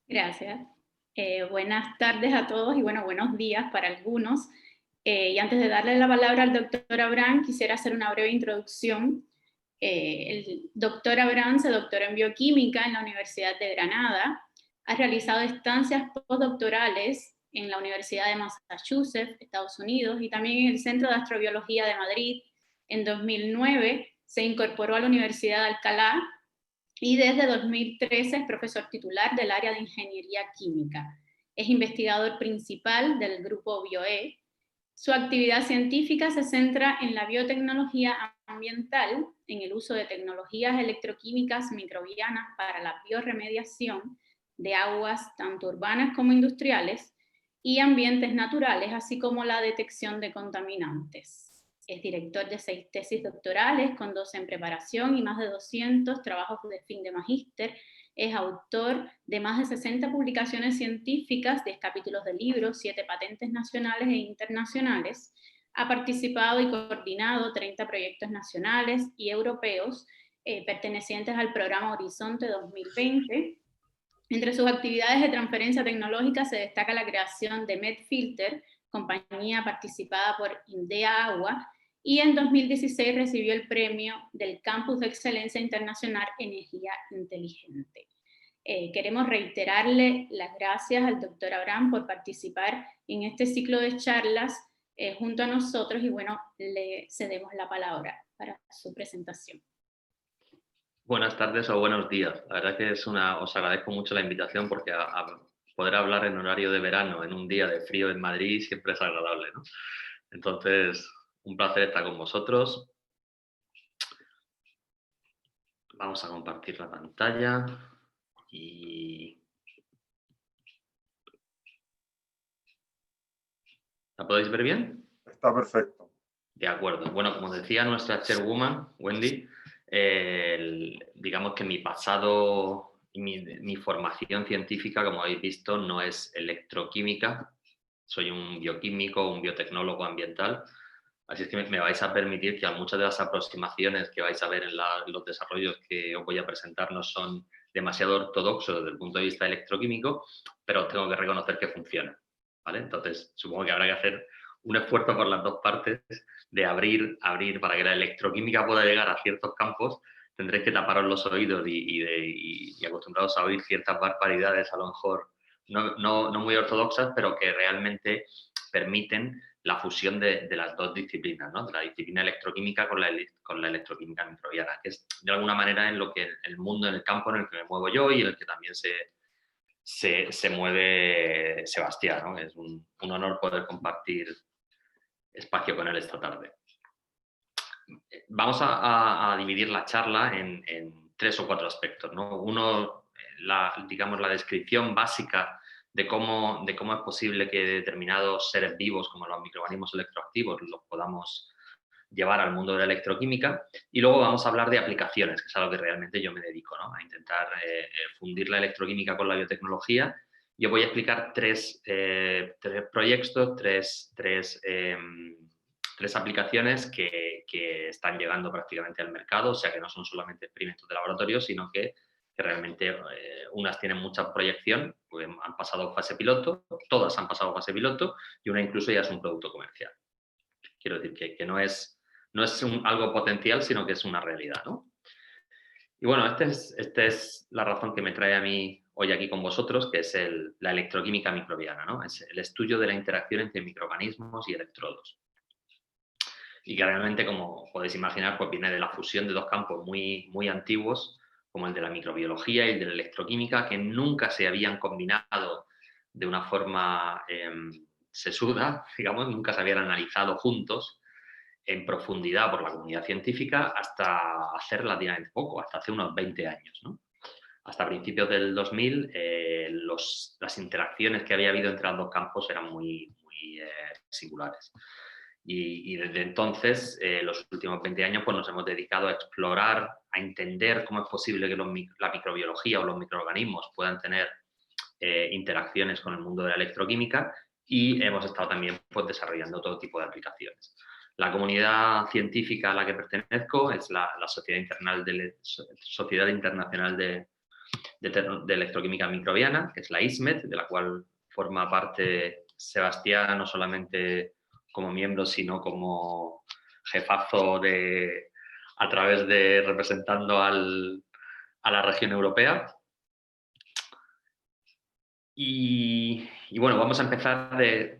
Gracias. Buenas tardes a todos y bueno, buenos días para algunos. Y antes de darle la palabra al doctor Abraham, quisiera hacer una breve introducción. El doctor Abraham se doctoró en bioquímica en la Universidad de Granada, ha realizado estancias postdoctorales en la Universidad de Massachusetts, Estados Unidos, y también en el Centro de Astrobiología de Madrid. En 2009 se incorporó a la Universidad de Alcalá y desde 2013 es profesor titular del área de Ingeniería Química. Es investigador principal del grupo BioE. Su actividad científica se centra en la biotecnología ambiental, en el uso de tecnologías electroquímicas microbianas para la bioremediación de aguas tanto urbanas como industriales y ambientes naturales, así como la detección de contaminantes. Es director de 6 tesis doctorales, con 2 en preparación y más de 200 trabajos de fin de magíster. Es autor de más de 60 publicaciones científicas, 10 capítulos de libros, 7 patentes nacionales e internacionales. Ha participado y coordinado 30 proyectos nacionales y europeos pertenecientes al programa Horizonte 2020. Entre sus actividades de transferencia tecnológica se destaca la creación de MedFilter, compañía participada por Indea Agua, y en 2016 recibió el premio del Campus de Excelencia Internacional Energía Inteligente. Queremos reiterarle las gracias al doctor Abraham por participar en este ciclo de charlas junto a nosotros y bueno, le cedemos la palabra para su presentación. Buenas tardes o buenos días. La verdad que os agradezco mucho la invitación porque a poder hablar en horario de verano, en un día de frío en Madrid, siempre es agradable, ¿no? Entonces, un placer estar con vosotros. Vamos a compartir la pantalla y... ¿La podéis ver bien? Está perfecto. De acuerdo. Bueno, como decía nuestra chairwoman, Wendy, digamos que mi pasado y mi formación científica, como habéis visto, no es electroquímica. Soy un bioquímico, un biotecnólogo ambiental. Así es que me vais a permitir que muchas de las aproximaciones que vais a ver en los desarrollos que os voy a presentar no son demasiado ortodoxos desde el punto de vista electroquímico, pero tengo que reconocer que funcionan, ¿vale? Entonces, supongo que habrá que hacer un esfuerzo por las dos partes de abrir para que la electroquímica pueda llegar a ciertos campos. Tendréis que taparos los oídos y acostumbrados a oír ciertas barbaridades, a lo mejor no muy ortodoxas, pero que realmente permiten la fusión de las dos disciplinas, ¿no? De la disciplina electroquímica con la electroquímica microbiana, que es de alguna manera en lo que el mundo, en el campo en el que me muevo yo y en el que también se mueve Sebastián, ¿no? Es un honor poder compartir espacio con él esta tarde. Vamos a dividir la charla en 3 o 4 aspectos, ¿no? Uno, digamos, la descripción básica de cómo es posible que determinados seres vivos, como los microorganismos electroactivos, los podamos llevar al mundo de la electroquímica. Y luego vamos a hablar de aplicaciones, que es a lo que realmente yo me dedico, ¿no? A intentar fundir la electroquímica con la biotecnología. Yo voy a explicar 3 proyectos, tres aplicaciones que están llegando prácticamente al mercado, o sea que no son solamente experimentos de laboratorio, sino que realmente unas tienen mucha proyección, pues han pasado fase piloto, todas han pasado fase piloto y una incluso ya es un producto comercial. Quiero decir que no es algo potencial, sino que es una realidad, ¿no? Y bueno, esta es la razón que me trae a mí hoy aquí con vosotros, que es la electroquímica microbiana, ¿no? Es el estudio de la interacción entre microorganismos y electrodos. Y que realmente, como podéis imaginar, pues viene de la fusión de dos campos muy, muy antiguos, como el de la microbiología y el de la electroquímica, que nunca se habían combinado de una forma sesuda, digamos, nunca se habían analizado juntos en profundidad por la comunidad científica hasta hace relativamente poco, hasta hace unos 20 años, ¿no? Hasta principios del 2000, las interacciones que había habido entre los dos campos eran muy, muy singulares. Y desde entonces, los últimos 20 años, pues nos hemos dedicado a explorar, a entender cómo es posible que la microbiología o los microorganismos puedan tener interacciones con el mundo de la electroquímica y hemos estado también pues, desarrollando todo tipo de aplicaciones. La comunidad científica a la que pertenezco es la Sociedad Internacional de de electroquímica microbiana, que es la ISMET, de la cual forma parte Sebastián, no solamente como miembro, sino como jefazo a través de representando a la región europea. Y bueno, vamos a empezar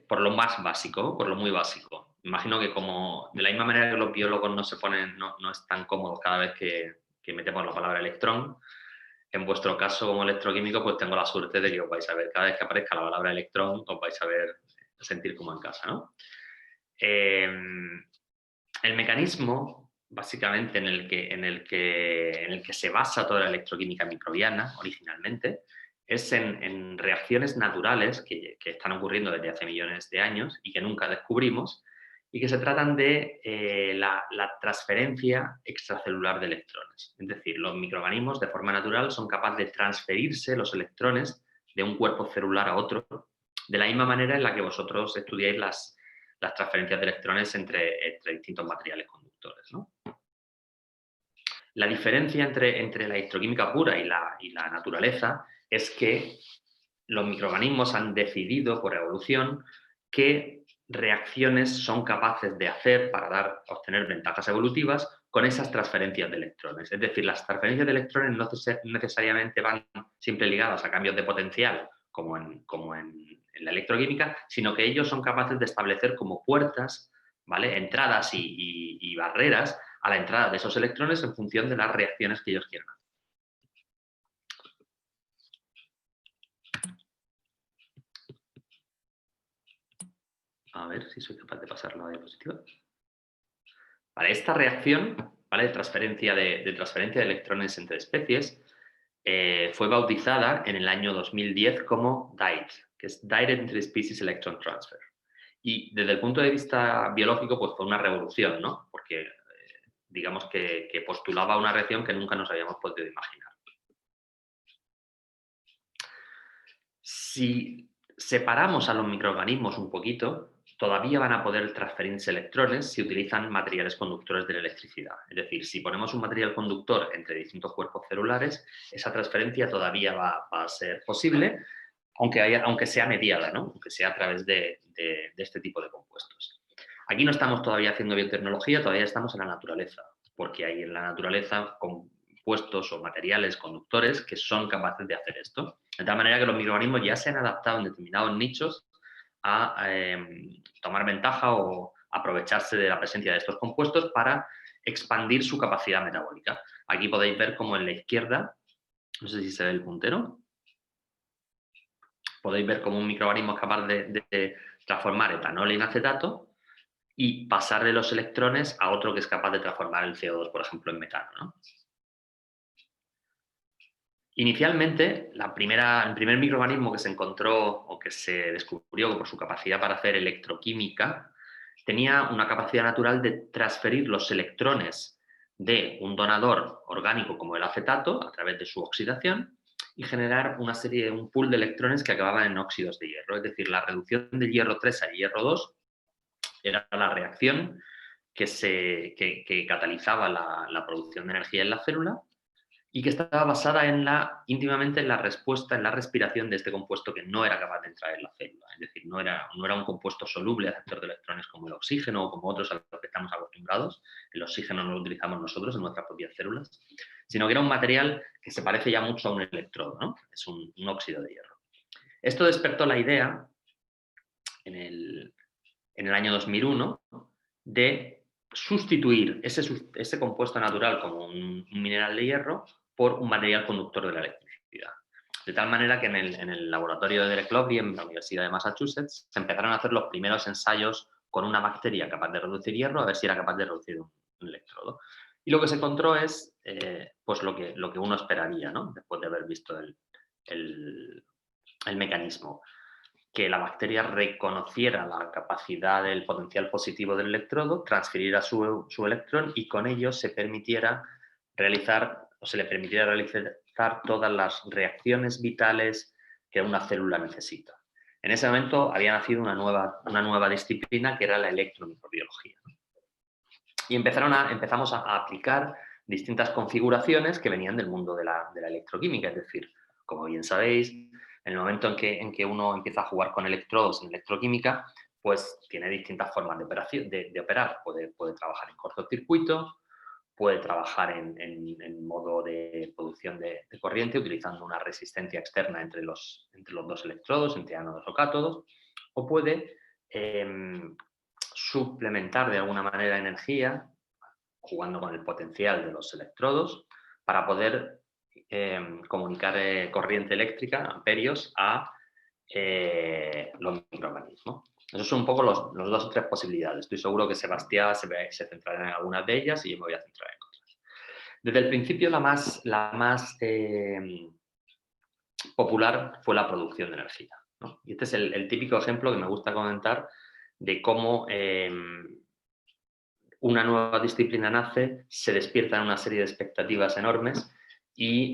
por lo más básico, por lo muy básico. Imagino que como de la misma manera que los biólogos no están cómodos cada vez que metemos la palabra electrón, en vuestro caso como electroquímico, pues tengo la suerte de que os vais a ver, cada vez que aparezca la palabra electrón, os vais a sentir como en casa, ¿no? El mecanismo, básicamente, en el que se basa toda la electroquímica microbiana originalmente, es en reacciones naturales que están ocurriendo desde hace millones de años y que nunca descubrimos, y que se tratan de la transferencia extracelular de electrones. Es decir, los microorganismos de forma natural son capaces de transferirse los electrones de un cuerpo celular a otro, de la misma manera en la que vosotros estudiáis las transferencias de electrones entre distintos materiales conductores, ¿no? La diferencia entre la electroquímica pura y la naturaleza es que los microorganismos han decidido por evolución qué reacciones son capaces de hacer para obtener ventajas evolutivas con esas transferencias de electrones. Es decir, las transferencias de electrones no necesariamente van siempre ligadas a cambios de potencial, como en la electroquímica, sino que ellos son capaces de establecer como puertas, ¿vale?, entradas y barreras a la entrada de esos electrones en función de las reacciones que ellos quieran. A ver si soy capaz de pasar la diapositiva. Vale, esta reacción, ¿vale?, de transferencia de electrones entre especies fue bautizada en el año 2010 como DIET, que es Direct Interspecies Electron Transfer. Y desde el punto de vista biológico, pues fue una revolución, ¿no? Porque digamos que postulaba una reacción que nunca nos habíamos podido imaginar. Si separamos a los microorganismos un poquito, todavía van a poder transferirse electrones si utilizan materiales conductores de la electricidad. Es decir, si ponemos un material conductor entre distintos cuerpos celulares, esa transferencia todavía va a ser posible, aunque sea mediada, ¿no?, aunque sea a través de este tipo de compuestos. Aquí no estamos todavía haciendo biotecnología, todavía estamos en la naturaleza, porque hay en la naturaleza compuestos o materiales conductores que son capaces de hacer esto. De tal manera que los microorganismos ya se han adaptado en determinados nichos a tomar ventaja o aprovecharse de la presencia de estos compuestos para expandir su capacidad metabólica. Aquí podéis ver como en la izquierda, no sé si se ve el puntero, podéis ver como un microorganismo es capaz de transformar etanol en acetato y pasarle los electrones a otro que es capaz de transformar el CO2, por ejemplo, en metano, ¿no? Inicialmente, el primer microorganismo que se encontró o que se descubrió por su capacidad para hacer electroquímica tenía una capacidad natural de transferir los electrones de un donador orgánico como el acetato a través de su oxidación y generar un pool de electrones que acababan en óxidos de hierro. Es decir, la reducción del hierro 3 al hierro 2 era la reacción que catalizaba la producción de energía en la célula y que estaba basada íntimamente en la respuesta, en la respiración de este compuesto que no era capaz de entrar en la célula. Es decir, no era un compuesto soluble aceptor de electrones como el oxígeno o como otros a los que estamos acostumbrados. El oxígeno no lo utilizamos nosotros en nuestras propias células, sino que era un material que se parece ya mucho a un electrodo, ¿no? Es un óxido de hierro. Esto despertó la idea en el año 2001 de sustituir ese compuesto natural como un mineral de hierro por un material conductor de la electricidad. De tal manera que en el laboratorio de Derek Lovely, en la Universidad de Massachusetts, se empezaron a hacer los primeros ensayos con una bacteria capaz de reducir hierro, a ver si era capaz de reducir un electrodo. Y lo que se encontró es pues lo que uno esperaría, ¿no?, después de haber visto el mecanismo, que la bacteria reconociera la capacidad del potencial positivo del electrodo, transfiriera su electrón y con ello se le permitiera realizar todas las reacciones vitales que una célula necesita. En ese momento había nacido una nueva disciplina que era la electromicrobiología. Y empezamos a aplicar distintas configuraciones que venían del mundo de la electroquímica. Es decir, como bien sabéis, en el momento en que uno empieza a jugar con electrodos en electroquímica, pues tiene distintas formas de operar. Puede trabajar en cortocircuito, puede trabajar en modo de producción de corriente utilizando una resistencia externa entre los dos electrodos, entre ánodos o cátodos, o puede suplementar de alguna manera energía jugando con el potencial de los electrodos para poder comunicar corriente eléctrica, amperios, a los microorganismos. Esos son un poco los dos o tres posibilidades. Estoy seguro que Sebastián se centrará en algunas de ellas y yo me voy a centrar en otras. Desde el principio la más popular fue la producción de energía, ¿no? Y este es el típico ejemplo que me gusta comentar de cómo una nueva disciplina nace, se despiertan una serie de expectativas enormes y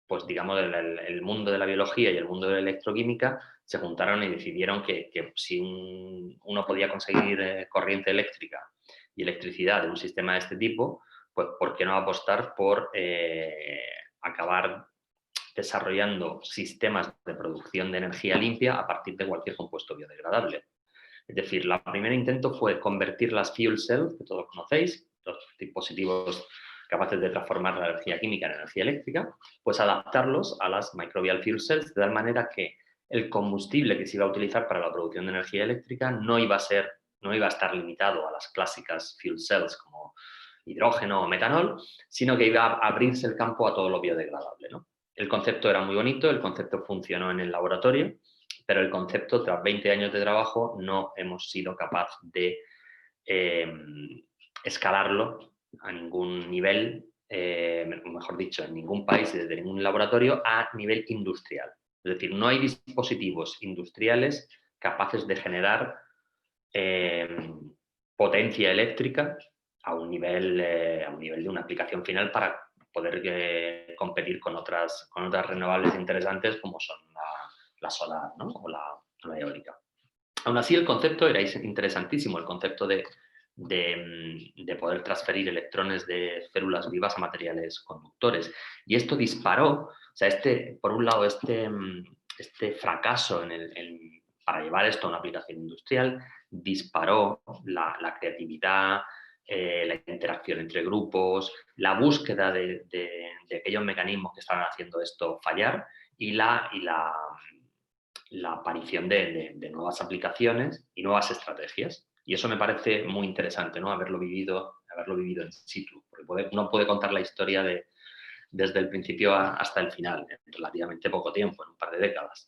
pues digamos el mundo de la biología y el mundo de la electroquímica se juntaron y decidieron que si uno podía conseguir corriente eléctrica y electricidad de un sistema de este tipo, pues ¿por qué no apostar por acabar desarrollando sistemas de producción de energía limpia a partir de cualquier compuesto biodegradable? Es decir, el primer intento fue convertir las fuel cells, que todos conocéis, los dispositivos capaces de transformar la energía química en energía eléctrica, pues adaptarlos a las microbial fuel cells de tal manera que el combustible que se iba a utilizar para la producción de energía eléctrica no iba a estar limitado a las clásicas fuel cells como hidrógeno o metanol, sino que iba a abrirse el campo a todo lo biodegradable, ¿no? El concepto era muy bonito, el concepto funcionó en el laboratorio, pero el concepto, tras 20 años de trabajo, no hemos sido capaz de escalarlo a ningún nivel, mejor dicho, en ningún país, desde ningún laboratorio, a nivel industrial. Es decir, no hay dispositivos industriales capaces de generar potencia eléctrica a un nivel de una aplicación final para poder competir con otras renovables interesantes como son la solar, ¿no? O la eólica. Aún así, el concepto era interesantísimo, el concepto de poder transferir electrones de células vivas a materiales conductores. Y esto disparó, o sea, por un lado, este fracaso para llevar esto a una aplicación industrial disparó la creatividad, la interacción entre grupos, la búsqueda de aquellos mecanismos que estaban haciendo esto fallar y la aparición de nuevas aplicaciones y nuevas estrategias. Y eso me parece muy interesante, ¿no? Haberlo vivido in situ, porque uno puede contar la historia desde el principio hasta el final, en relativamente poco tiempo, en un par de décadas.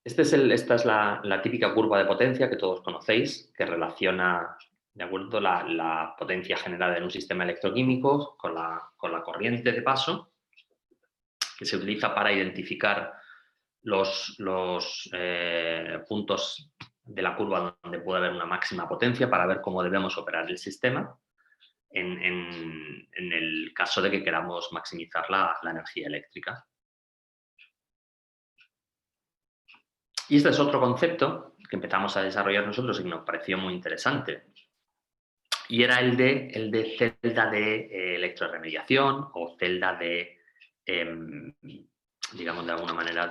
Esta es la típica curva de potencia que todos conocéis, que relaciona, ¿de acuerdo?, la potencia generada en un sistema electroquímico con la corriente de paso, que se utiliza para identificar los puntos de la curva donde puede haber una máxima potencia para ver cómo debemos operar el sistema en el caso de que queramos maximizar la energía eléctrica. Y este es otro concepto que empezamos a desarrollar nosotros y que nos pareció muy interesante. Y era el de celda de electroremediación o celda de digamos, de alguna manera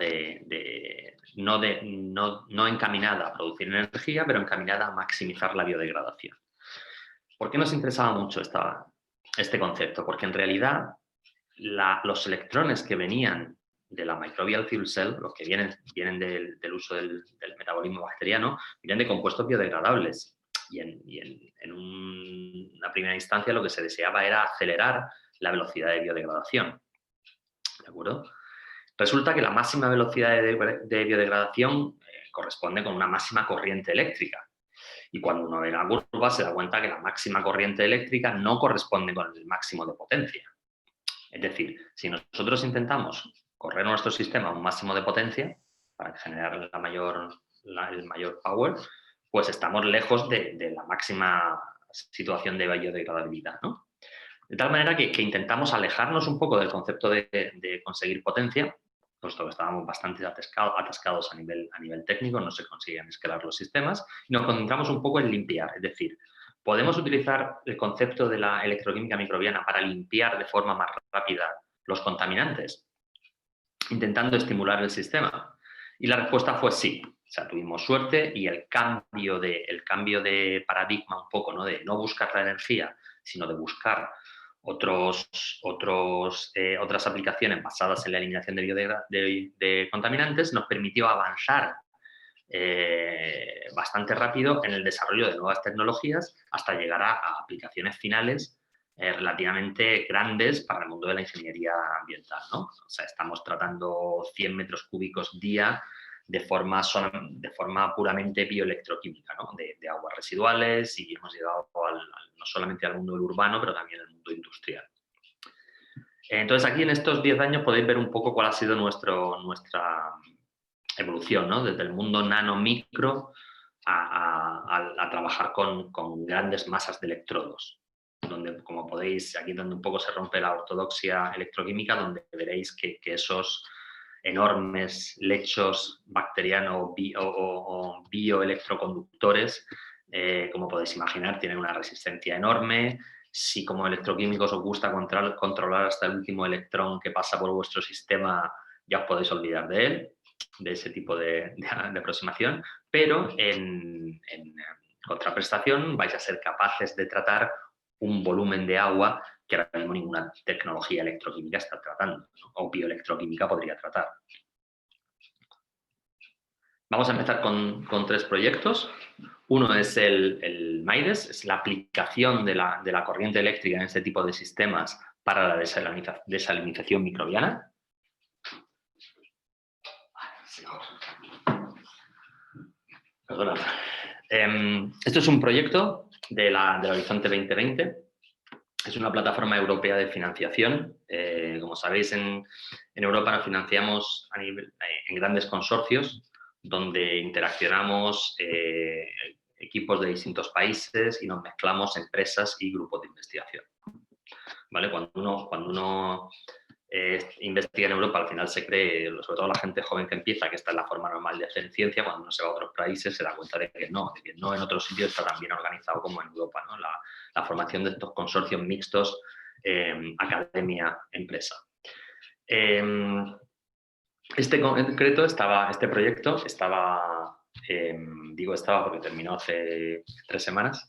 no encaminada a producir energía, pero encaminada a maximizar la biodegradación. ¿Por qué nos interesaba mucho este concepto? Porque en realidad los electrones que venían de la microbial fuel cell, los que vienen del uso del metabolismo bacteriano, vienen de compuestos biodegradables. Y en una primera instancia lo que se deseaba era acelerar la velocidad de biodegradación. ¿De acuerdo? Resulta que la máxima velocidad de biodegradación corresponde con una máxima corriente eléctrica. Y cuando uno ve la curva se da cuenta que la máxima corriente eléctrica no corresponde con el máximo de potencia. Es decir, si nosotros intentamos correr nuestro sistema a un máximo de potencia para generar el mayor power, pues estamos lejos de la máxima situación de biodegradabilidad, ¿no? De tal manera que intentamos alejarnos un poco del concepto de conseguir potencia, puesto que estábamos bastante atascados a nivel técnico, no se conseguían escalar los sistemas, y nos concentramos un poco en limpiar, es decir, ¿Podemos utilizar el concepto de la electroquímica microbiana para limpiar de forma más rápida los contaminantes, intentando estimular el sistema? Y la respuesta fue sí. O sea, tuvimos suerte y el cambio de paradigma un poco, ¿no? De no buscar la energía, sino de buscar otras aplicaciones basadas en la eliminación de contaminantes, nos permitió avanzar bastante rápido en el desarrollo de nuevas tecnologías hasta llegar a aplicaciones finales relativamente grandes para el mundo de la ingeniería ambiental, ¿no? O sea, estamos tratando 100 metros cúbicos día de forma puramente bioelectroquímica, ¿no? De aguas residuales, y hemos llegado no solamente al mundo urbano, pero también al mundo industrial. Entonces, aquí en estos 10 años podéis ver un poco cuál ha sido nuestra evolución, ¿no? Desde el mundo nano-micro a trabajar con grandes masas de electrodos, donde, como podéis, aquí donde un poco se rompe la ortodoxia electroquímica, donde veréis que esos enormes lechos bacterianos o bioelectroconductores, como podéis imaginar, tienen una resistencia enorme. Si como electroquímicos os gusta controlar hasta el último electrón que pasa por vuestro sistema, ya os podéis olvidar de él, de ese tipo de aproximación, pero en contraprestación vais a ser capaces de tratar un volumen de agua que ahora mismo ninguna tecnología electroquímica está tratando, ¿no? O bioelectroquímica podría tratar. Vamos a empezar con 3 proyectos. Uno es el MAIDES, es la aplicación de la corriente eléctrica en este tipo de sistemas para la desalinización microbiana. Perdona. Esto es un proyecto de la Horizonte 2020. Es una plataforma europea de financiación. Como sabéis, en Europa nos financiamos en grandes consorcios donde interaccionamos equipos de distintos países y nos mezclamos empresas y grupos de investigación. ¿Vale? Cuando uno investiga en Europa, al final se cree, sobre todo la gente joven que empieza, que esta es la forma normal de hacer ciencia. Cuando uno se va a otros países se da cuenta de que no en otros sitios está tan bien organizado como en Europa, ¿no? La formación de estos consorcios mixtos, academia-empresa. Este proyecto estaba, digo estaba porque terminó hace 3 semanas,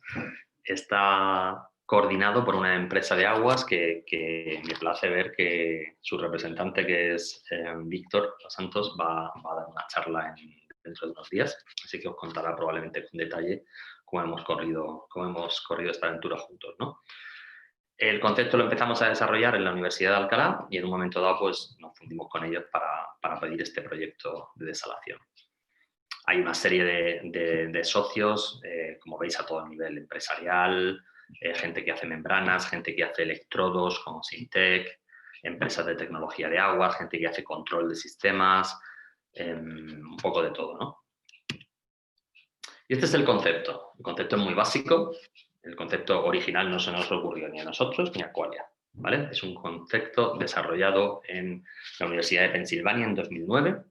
está coordinado por una empresa de aguas que me place ver que su representante, que es Víctor Santos, va a dar una charla dentro de unos días, así que os contará probablemente con detalle cómo hemos corrido esta aventura juntos, ¿no? El concepto lo empezamos a desarrollar en la Universidad de Alcalá y en un momento dado pues, nos fundimos con ellos para pedir este proyecto de desalación. Hay una serie de socios, como veis, a todo nivel empresarial, gente que hace membranas, gente que hace electrodos como Sintec, empresas de tecnología de aguas, gente que hace control de sistemas, un poco de todo, ¿no? Y este es el concepto. El concepto es muy básico. El concepto original no se nos ocurrió ni a nosotros ni a Qualia, ¿vale? Es un concepto desarrollado en la Universidad de Pensilvania en 2009,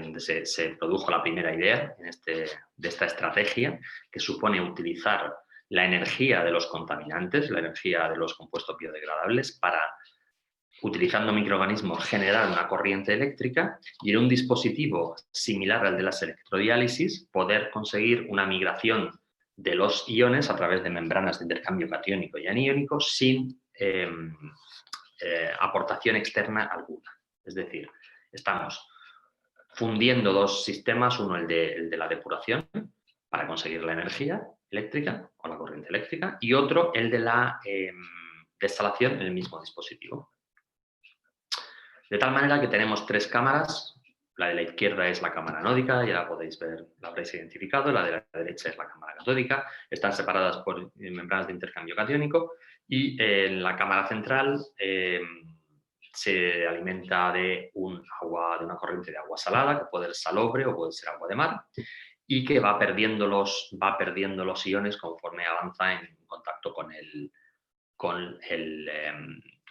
donde se produjo la primera idea de esta estrategia, que supone utilizar la energía de los contaminantes, la energía de los compuestos biodegradables, para, utilizando microorganismos, generar una corriente eléctrica y en un dispositivo similar al de las electrodiálisis poder conseguir una migración de los iones a través de membranas de intercambio catiónico y aniónico sin aportación externa alguna. Es decir, estamos fundiendo 2 sistemas, uno el de la depuración para conseguir la energía eléctrica o la corriente eléctrica y otro el de la desalación en el mismo dispositivo. De tal manera que tenemos 3 cámaras. La de la izquierda es la cámara anódica, ya la podéis ver, la habréis identificado. La de la derecha es la cámara catódica. Están separadas por membranas de intercambio catiónico y en la cámara central se alimenta de una corriente de agua salada, que puede ser salobre o puede ser agua de mar, y que va perdiendo los iones conforme avanza en contacto con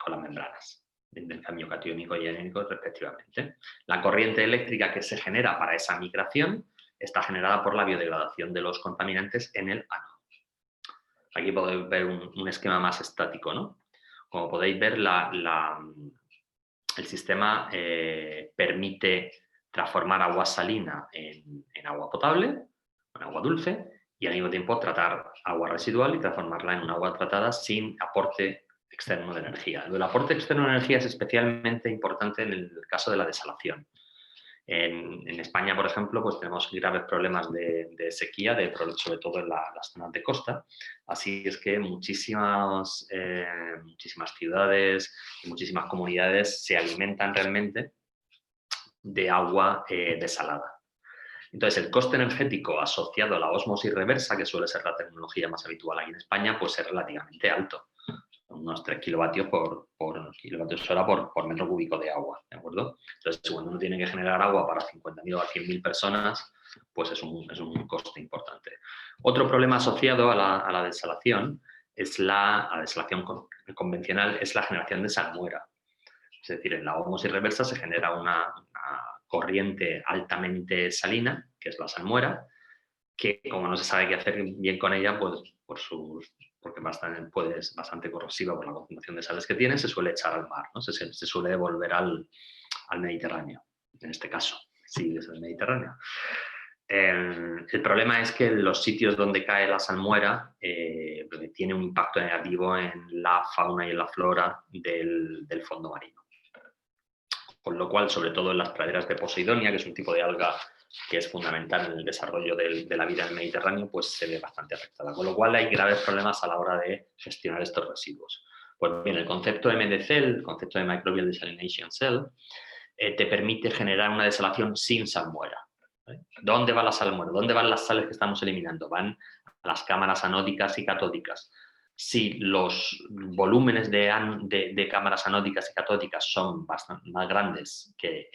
las membranas de intercambio catiónico y aniónico respectivamente. La corriente eléctrica que se genera para esa migración está generada por la biodegradación de los contaminantes en el ánodo. Aquí podéis ver un esquema más estático, ¿no? Como podéis ver, el sistema permite transformar agua salina en agua potable, en agua dulce, y al mismo tiempo tratar agua residual y transformarla en un agua tratada sin aporte externo de energía. El aporte externo de energía es especialmente importante en el caso de la desalación. En España, por ejemplo, pues tenemos graves problemas de sequía, sobre todo en las zonas de costa. Así es que muchísimas ciudades y muchísimas comunidades se alimentan realmente de agua desalada. Entonces, el coste energético asociado a la ósmosis reversa, que suele ser la tecnología más habitual aquí en España, pues es relativamente alto. Unos 3 kilovatios por kilovatios hora por metro cúbico de agua, ¿de acuerdo? Entonces, cuando uno tiene que generar agua para 50.000 o 100.000 personas, pues es un coste importante. Otro problema asociado a la desalación es la desalación convencional, es la generación de salmuera. Es decir, en la ósmosis reversa se genera una corriente altamente salina, que es la salmuera, que como no se sabe qué hacer bien con ella, pues porque es bastante corrosiva por la concentración de sales que tiene, se suele echar al mar, ¿no? Se suele devolver al Mediterráneo, en este caso, sí, es el Mediterráneo. El problema es que los sitios donde cae la salmuera tiene un impacto negativo en la fauna y en la flora del fondo marino. Con lo cual, sobre todo en las praderas de Posidonia, que es un tipo de alga que es fundamental en el desarrollo de la vida en el Mediterráneo, pues se ve bastante afectada. Con lo cual hay graves problemas a la hora de gestionar estos residuos. Pues bien, el concepto de MDC, el concepto de Microbial Desalination Cell, te permite generar una desalación sin salmuera. ¿Dónde va la salmuera? ¿Dónde van las sales que estamos eliminando? Van a las cámaras anódicas y catódicas. Si los volúmenes de cámaras anódicas y catódicas son bastante más grandes que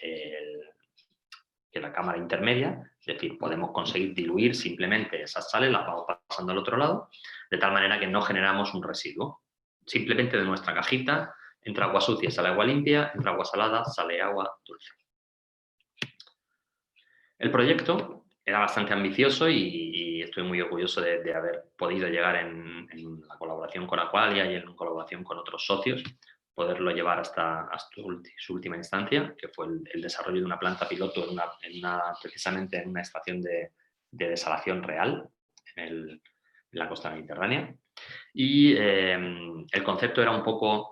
la cámara intermedia, es decir, podemos conseguir diluir simplemente esas sales, las vamos pasando al otro lado, de tal manera que no generamos un residuo. Simplemente de nuestra cajita entra agua sucia, sale agua limpia, entra agua salada, sale agua dulce. El proyecto era bastante ambicioso y estoy muy orgulloso de haber podido llegar en la colaboración con Aqualia y en colaboración con otros socios, poderlo llevar hasta su última instancia, que fue el desarrollo de una planta piloto precisamente en una estación de desalación real en la costa mediterránea. Y el concepto era un poco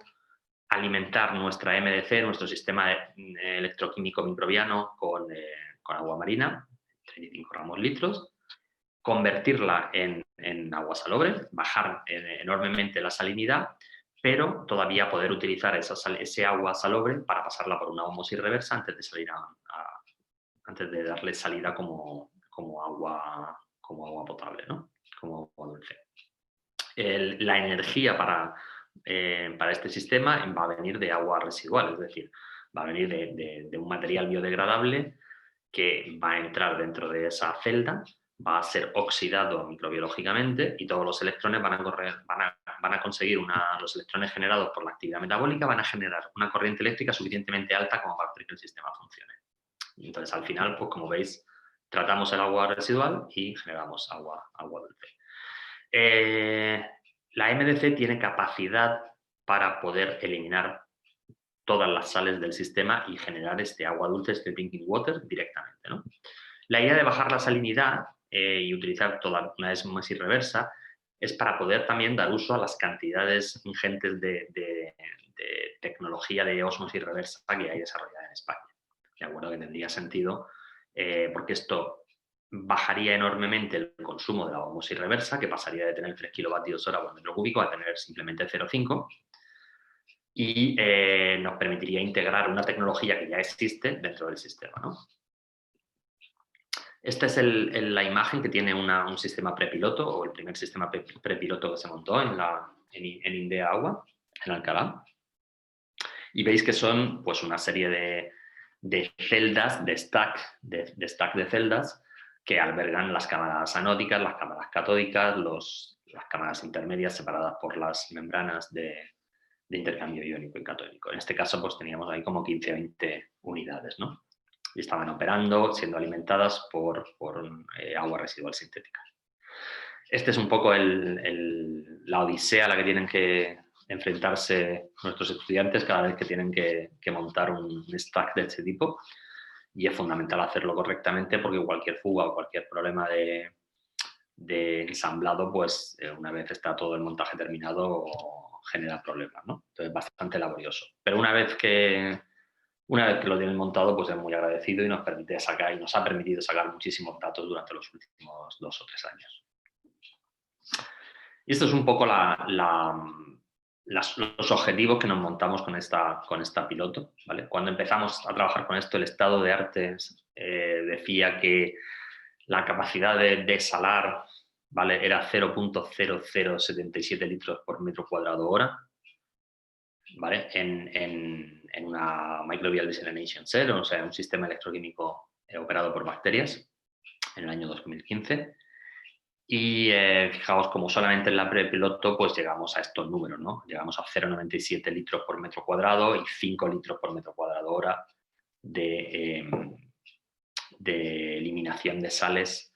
alimentar nuestra MDC, nuestro sistema electroquímico microbiano, con agua marina, 35 gramos litros, convertirla en agua salobre, bajar enormemente la salinidad, pero todavía poder utilizar ese agua salobre para pasarla por una ósmosis reversa antes de darle salida como agua potable, ¿no? Como agua dulce. La energía para este sistema va a venir de agua residual, es decir, va a venir de un material biodegradable que va a entrar dentro de esa celda, va a ser oxidado microbiológicamente y todos los electrones van a conseguir los electrones generados por la actividad metabólica van a generar una corriente eléctrica suficientemente alta como para hacer que el sistema funcione. Y entonces, al final, pues como veis, tratamos el agua residual y generamos agua dulce. La MDC tiene capacidad para poder eliminar todas las sales del sistema y generar este agua dulce, este drinking water, directamente, ¿no? La idea de bajar la salinidad y utilizar toda una ósmosis reversa es para poder también dar uso a las cantidades ingentes de tecnología de ósmosis reversa que hay desarrollada en España. De acuerdo, que tendría sentido porque esto bajaría enormemente el consumo de la ósmosis reversa, que pasaría de tener 3 kilovatios hora por metro cúbico a tener simplemente 0,5, y nos permitiría integrar una tecnología que ya existe dentro del sistema, ¿no? Esta es la imagen que tiene un sistema prepiloto, o el primer sistema prepiloto que se montó en Indea Agua, en Alcalá. Y veis que son pues, una serie de celdas, de stack de celdas, que albergan las cámaras anódicas, las cámaras catódicas, las cámaras intermedias separadas por las membranas de intercambio iónico y catódico. En este caso, pues teníamos ahí como 15 o 20 unidades, ¿no? Y estaban operando, siendo alimentadas por agua residual sintética. Este es un poco la odisea a la que tienen que enfrentarse nuestros estudiantes cada vez que tienen que montar un stack de este tipo, y es fundamental hacerlo correctamente porque cualquier fuga o cualquier problema de ensamblado, pues una vez está todo el montaje terminado, genera problemas, ¿no? Entonces es bastante laborioso. Pero una vez que lo tienen montado, pues es muy agradecido y nos ha permitido sacar muchísimos datos durante los últimos 2 o 3 años. Y esto es un poco los objetivos que nos montamos con esta piloto, ¿vale? Cuando empezamos a trabajar con esto, el estado de arte decía que la capacidad de desalar, ¿vale?, era 0.0077 litros por metro cuadrado hora, ¿vale?, en una microbial desalination cell, o sea, un sistema electroquímico operado por bacterias, en el año 2015. Y fijaos, como solamente en la prepiloto, pues llegamos a estos números, ¿no? Llegamos a 0,97 litros por metro cuadrado y 5 litros por metro cuadrado hora de eliminación de sales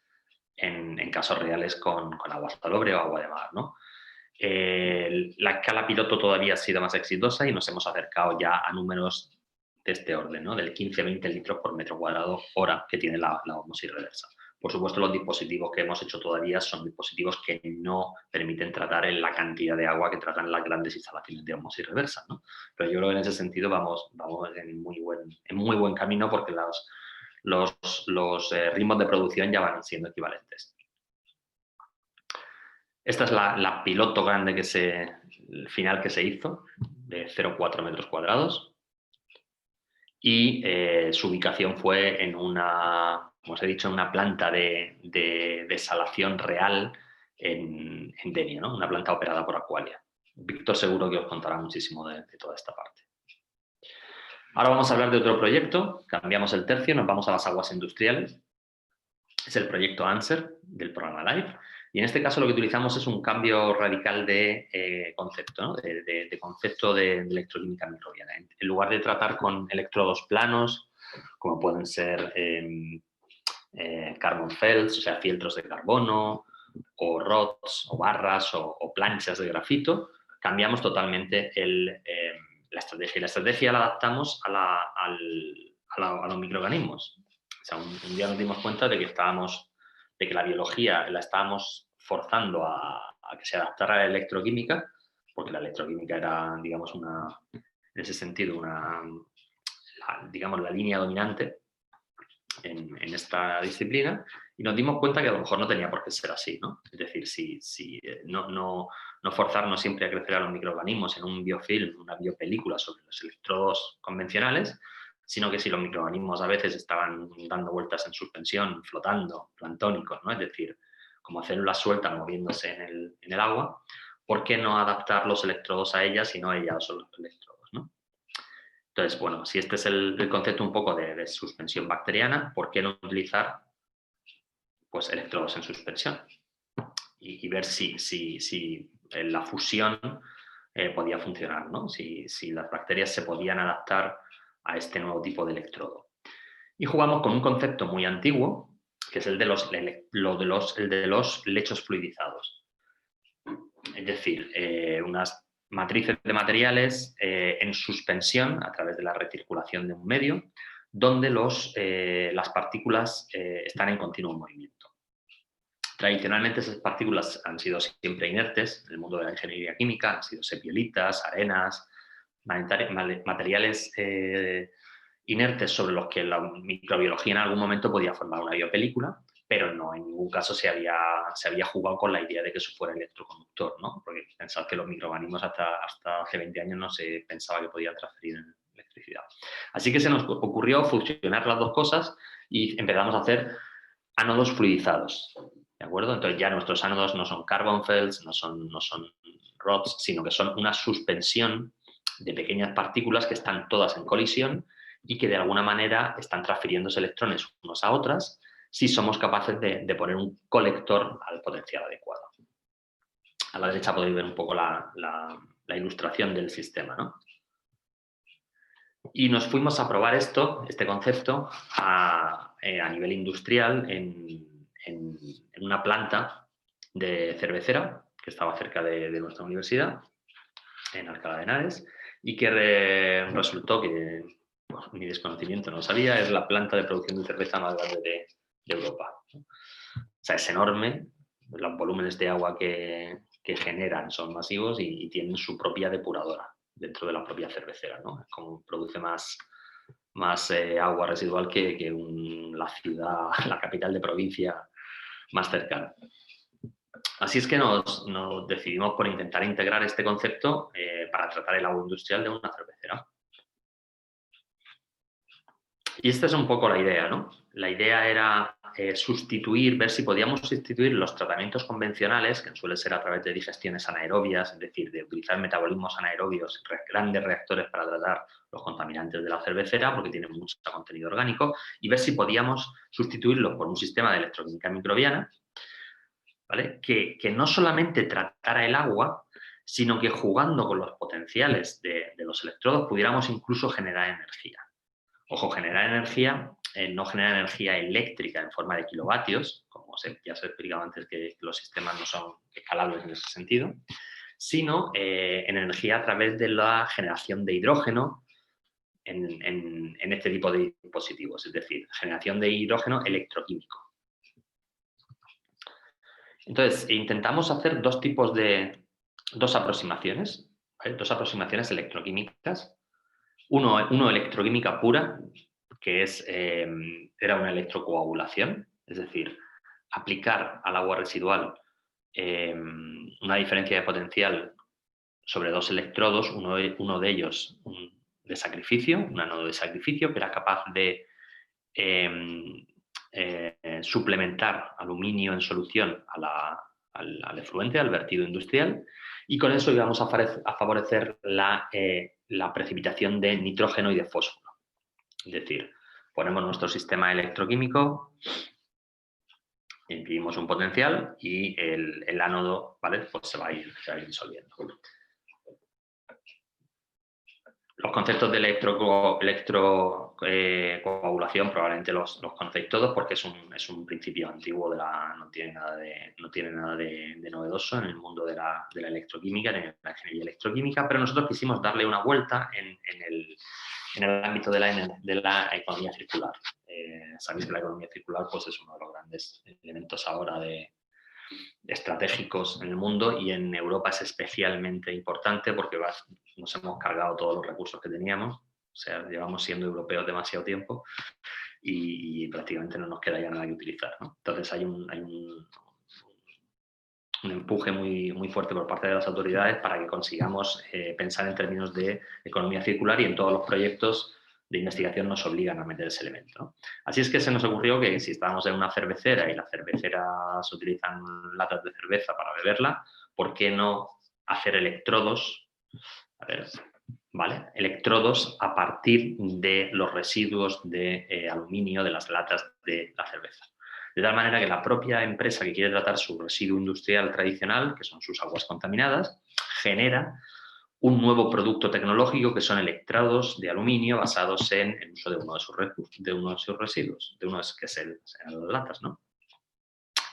en casos reales con agua salobre o agua de mar, ¿no? La escala piloto todavía ha sido más exitosa y nos hemos acercado ya a números de este orden, ¿no?, del 15-20 litros por metro cuadrado hora que tiene la ósmosis reversa. Por supuesto, los dispositivos que hemos hecho todavía son dispositivos que no permiten tratar en la cantidad de agua que tratan las grandes instalaciones de ósmosis reversa, ¿no? Pero yo creo que en ese sentido vamos en muy buen camino, porque los ritmos de producción ya van siendo equivalentes. Esta es la piloto grande final que se hizo, de 0,4 metros cuadrados. Y su ubicación fue en como os he dicho, en una planta de desalación real en Denia, ¿no?, una planta operada por Aqualia. Víctor seguro que os contará muchísimo de toda esta parte. Ahora vamos a hablar de otro proyecto, cambiamos el tercio, nos vamos a las aguas industriales. Es el proyecto ANSWER del programa LIFE, y en este caso lo que utilizamos es un cambio radical de concepto, ¿no?, de concepto de electroquímica microbiana. En lugar de tratar con electrodos planos, como pueden ser carbon felts, o sea, fieltros de carbono, o rods, o barras, o planchas de grafito, cambiamos totalmente la estrategia. Y la estrategia la adaptamos a los microorganismos. O sea, un día nos dimos cuenta de que la biología la estábamos forzando a que se adaptara a la electroquímica, porque la electroquímica era, digamos, en ese sentido, digamos, la línea dominante en esta disciplina, y nos dimos cuenta que a lo mejor no tenía por qué ser así, ¿no? Es decir, no forzarnos siempre a crecer a los microorganismos en un biofilm, una biopelícula sobre los electrodos convencionales, sino que si los microorganismos a veces estaban dando vueltas en suspensión, flotando, planctónicos, ¿no?, es decir, como células sueltas moviéndose en el agua, ¿por qué no adaptar los electrodos a ellas y no ellas a los electrodos, ¿no? Entonces, bueno, si este es el concepto un poco de suspensión bacteriana, ¿por qué no utilizar, pues, electrodos en suspensión? Y ver si la fusión podía funcionar, ¿no? Si las bacterias se podían adaptar a este nuevo tipo de electrodo. Y jugamos con un concepto muy antiguo, que es el de los lechos fluidizados. Es decir, unas matrices de materiales en suspensión a través de la recirculación de un medio, donde las partículas están en continuo movimiento. Tradicionalmente esas partículas han sido siempre inertes. En el mundo de la ingeniería química han sido sepiolitas, arenas, materiales inertes sobre los que la microbiología en algún momento podía formar una biopelícula, pero no en ningún caso se había jugado con la idea de que eso fuera electroconductor, ¿no? Porque pensad que los microorganismos hasta hace 20 años no se pensaba que podían transferir electricidad. Así que se nos ocurrió fusionar las dos cosas y empezamos a hacer ánodos fluidizados, ¿de acuerdo? Entonces ya nuestros ánodos no son carbon felts, no son rods, sino que son una suspensión de pequeñas partículas que están todas en colisión y que de alguna manera están transfiriéndose electrones unos a otras, si somos capaces de poner un colector al potencial adecuado. A la derecha podéis ver un poco la ilustración del sistema, ¿no? Y nos fuimos a probar este concepto a nivel industrial en una planta de cervecera, que estaba cerca de nuestra universidad, en Alcalá de Henares, y que resultó que, bueno, mi desconocimiento no lo sabía, es la planta de producción de cerveza más grande de Europa. O sea, es enorme, los volúmenes de agua que generan son masivos y tienen su propia depuradora dentro de la propia cervecera, ¿no? Es como produce más agua residual que la ciudad, la capital de provincia más cercana. Así es que nos decidimos por intentar integrar este concepto para tratar el agua industrial de una cervecera. Y esta es un poco la idea, ¿no? La idea era ver si podíamos sustituir los tratamientos convencionales, que suelen ser a través de digestiones anaerobias, es decir, de utilizar metabolismos anaerobios, grandes reactores para tratar los contaminantes de la cervecera, porque tienen mucho contenido orgánico, y ver si podíamos sustituirlos por un sistema de electroquímica microbiana, ¿vale? Que no solamente tratara el agua, sino que jugando con los potenciales de los electrodos pudiéramos incluso generar energía. Ojo, generar energía, no generar energía eléctrica en forma de kilovatios, como ya se ha explicado antes que los sistemas no son escalables en ese sentido, sino en energía a través de la generación de hidrógeno en este tipo de dispositivos, es decir, generación de hidrógeno electroquímico. Entonces, intentamos hacer dos aproximaciones, ¿vale? Dos aproximaciones electroquímicas. Uno electroquímica pura, que era una electrocoagulación, es decir, aplicar al agua residual una diferencia de potencial sobre dos electrodos, uno de ellos de sacrificio, un ánodo de sacrificio, que era capaz de suplementar aluminio en solución al efluente, al vertido industrial, y con eso íbamos a favorecer la precipitación de nitrógeno y de fósforo. Es decir, ponemos nuestro sistema electroquímico, imprimimos un potencial y el ánodo, ¿vale? Pues se va a ir disolviendo. Los conceptos de electrocoagulación probablemente los conocéis todos porque es un principio antiguo, no tiene nada de novedoso en el mundo de la electroquímica, en la ingeniería electroquímica, pero nosotros quisimos darle una vuelta en el ámbito de la economía circular. Sabéis que la economía circular pues, es uno de los grandes elementos ahora estratégicos en el mundo y en Europa es especialmente importante porque nos hemos cargado todos los recursos que teníamos, o sea, llevamos siendo europeos demasiado tiempo y prácticamente no nos queda ya nada que utilizar, ¿no? Entonces hay un empuje muy, muy fuerte por parte de las autoridades para que consigamos pensar en términos de economía circular y en todos los proyectos de investigación nos obligan a meter ese elemento, ¿no? Así es que se nos ocurrió que si estábamos en una cervecera y las cerveceras utilizan latas de cerveza para beberla, ¿por qué no hacer electrodos? ¿Vale? Electrodos a partir de los residuos de aluminio de las latas de la cerveza. De tal manera que la propia empresa que quiere tratar su residuo industrial tradicional, que son sus aguas contaminadas, genera un nuevo producto tecnológico que son electrodos de aluminio basados en el uso de uno de sus residuos, que sean las latas, ¿no?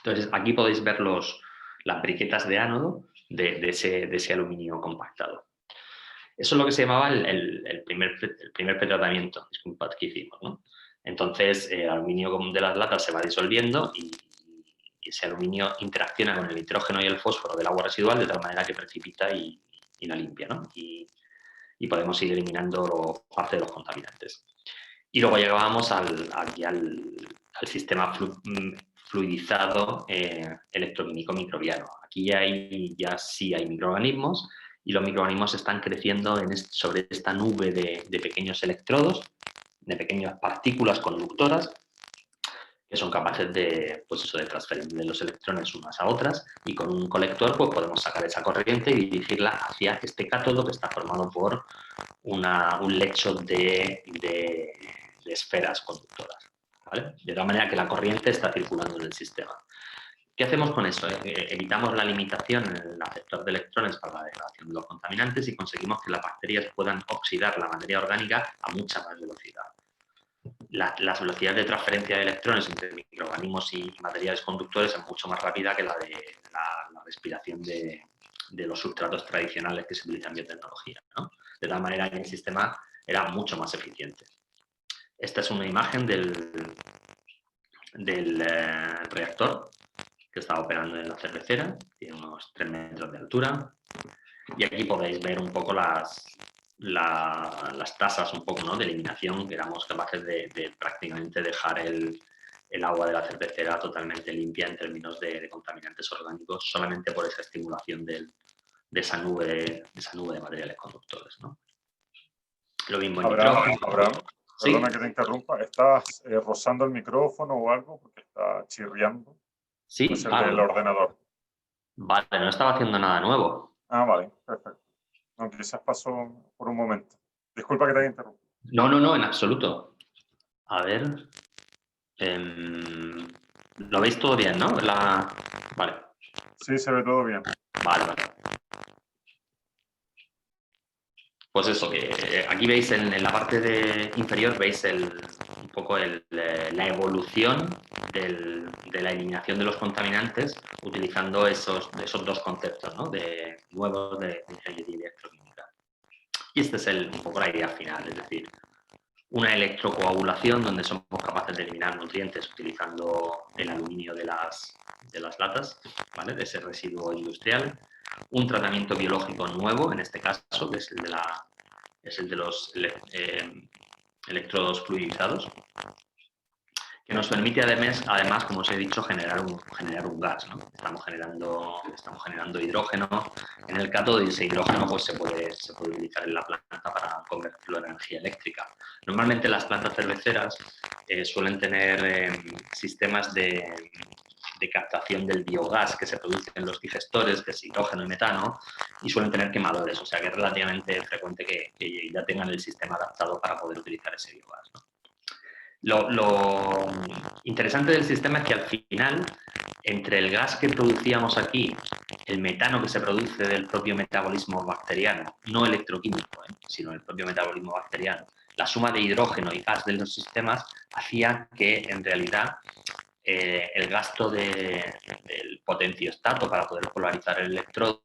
Entonces, aquí podéis ver las briquetas de ánodo de ese aluminio compactado. Eso es lo que se llamaba el primer pretratamiento que hicimos, ¿no? Entonces, el aluminio de las latas se va disolviendo y ese aluminio interacciona con el nitrógeno y el fósforo del agua residual de tal manera que precipita y la limpia, ¿no? Y podemos ir eliminando parte de los contaminantes. Y luego llegábamos al sistema fluidizado electroquímico microbiano. Aquí ya sí hay microorganismos y los microorganismos están creciendo sobre esta nube de pequeños electrodos, de pequeñas partículas conductoras que son capaces de transferir los electrones unas a otras y con un colector pues, podemos sacar esa corriente y dirigirla hacia este cátodo que está formado por un lecho de esferas conductoras, ¿vale? De tal manera que la corriente está circulando en el sistema. ¿Qué hacemos con eso? Evitamos la limitación en el aceptor de electrones para la degradación de los contaminantes y conseguimos que las bacterias puedan oxidar la materia orgánica a mucha más velocidad. las velocidades de transferencia de electrones entre microorganismos y materiales conductores es mucho más rápida que la de la respiración de los sustratos tradicionales que se utilizan en biotecnología, ¿no? De tal manera que el sistema era mucho más eficiente. Esta es una imagen del reactor que estaba operando en la cervecera, tiene unos 3 metros de altura, y aquí podéis ver un poco las tasas un poco, ¿no?, de eliminación, que éramos capaces de prácticamente dejar el agua de la cervecera totalmente limpia en términos de contaminantes orgánicos, solamente por esa estimulación de esa nube de materiales conductores, ¿no? Lo mismo en nitrógeno. Abraham, ¿Sí? perdona que te interrumpa, ¿estás rozando el micrófono o algo? Porque está chirriando. Sí, Es el del ordenador. Vale, no estaba haciendo nada nuevo. Ah, vale, perfecto. No, quizás pasó por un momento. Disculpa que te haya interrumpido. No, en absoluto. A ver. ¿Lo veis todo bien, no? Vale. Sí, se ve todo bien. Vale. Pues eso, que aquí veis en la parte inferior, veis un poco la evolución de la eliminación de los contaminantes utilizando esos dos conceptos, ¿no?, nuevos de ingeniería electroquímica. Y esta es un poco la idea final, es decir, una electrocoagulación donde somos capaces de eliminar nutrientes utilizando el aluminio de las latas, ¿vale?, de ese residuo industrial. Un tratamiento biológico nuevo, en este caso, que es el de los electrodos fluidizados, que nos permite además, como os he dicho, generar un gas, ¿no? Estamos generando hidrógeno en el cátodo, y ese hidrógeno pues, se puede utilizar en la planta para convertirlo en energía eléctrica. Normalmente las plantas cerveceras suelen tener sistemas de captación del biogás que se produce en los digestores, que es hidrógeno y metano, y suelen tener quemadores, o sea que es relativamente frecuente que ya tengan el sistema adaptado para poder utilizar ese biogás, ¿no? Lo interesante del sistema es que al final, entre el gas que producíamos aquí, el metano que se produce del propio metabolismo bacteriano, no electroquímico, sino el propio metabolismo bacteriano, la suma de hidrógeno y gas de los sistemas hacía que en realidad el gasto del potenciostato para poder polarizar el electrodo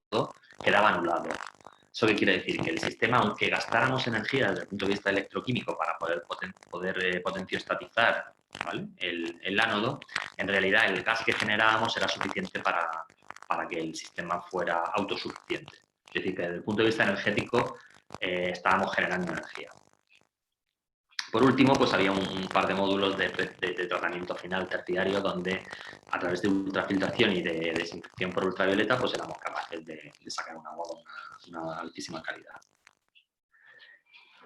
quedaba anulado. ¿Eso qué quiere decir? Que el sistema, aunque gastáramos energía desde el punto de vista electroquímico para poder potenciostatizar, ¿vale?, el ánodo, en realidad el gas que generábamos era suficiente para que el sistema fuera autosuficiente. Es decir, que desde el punto de vista energético estábamos generando energía. Por último, pues había un par de módulos de tratamiento final terciario donde, a través de ultrafiltración y de desinfección por ultravioleta, pues éramos capaces de sacar un agua de una altísima calidad.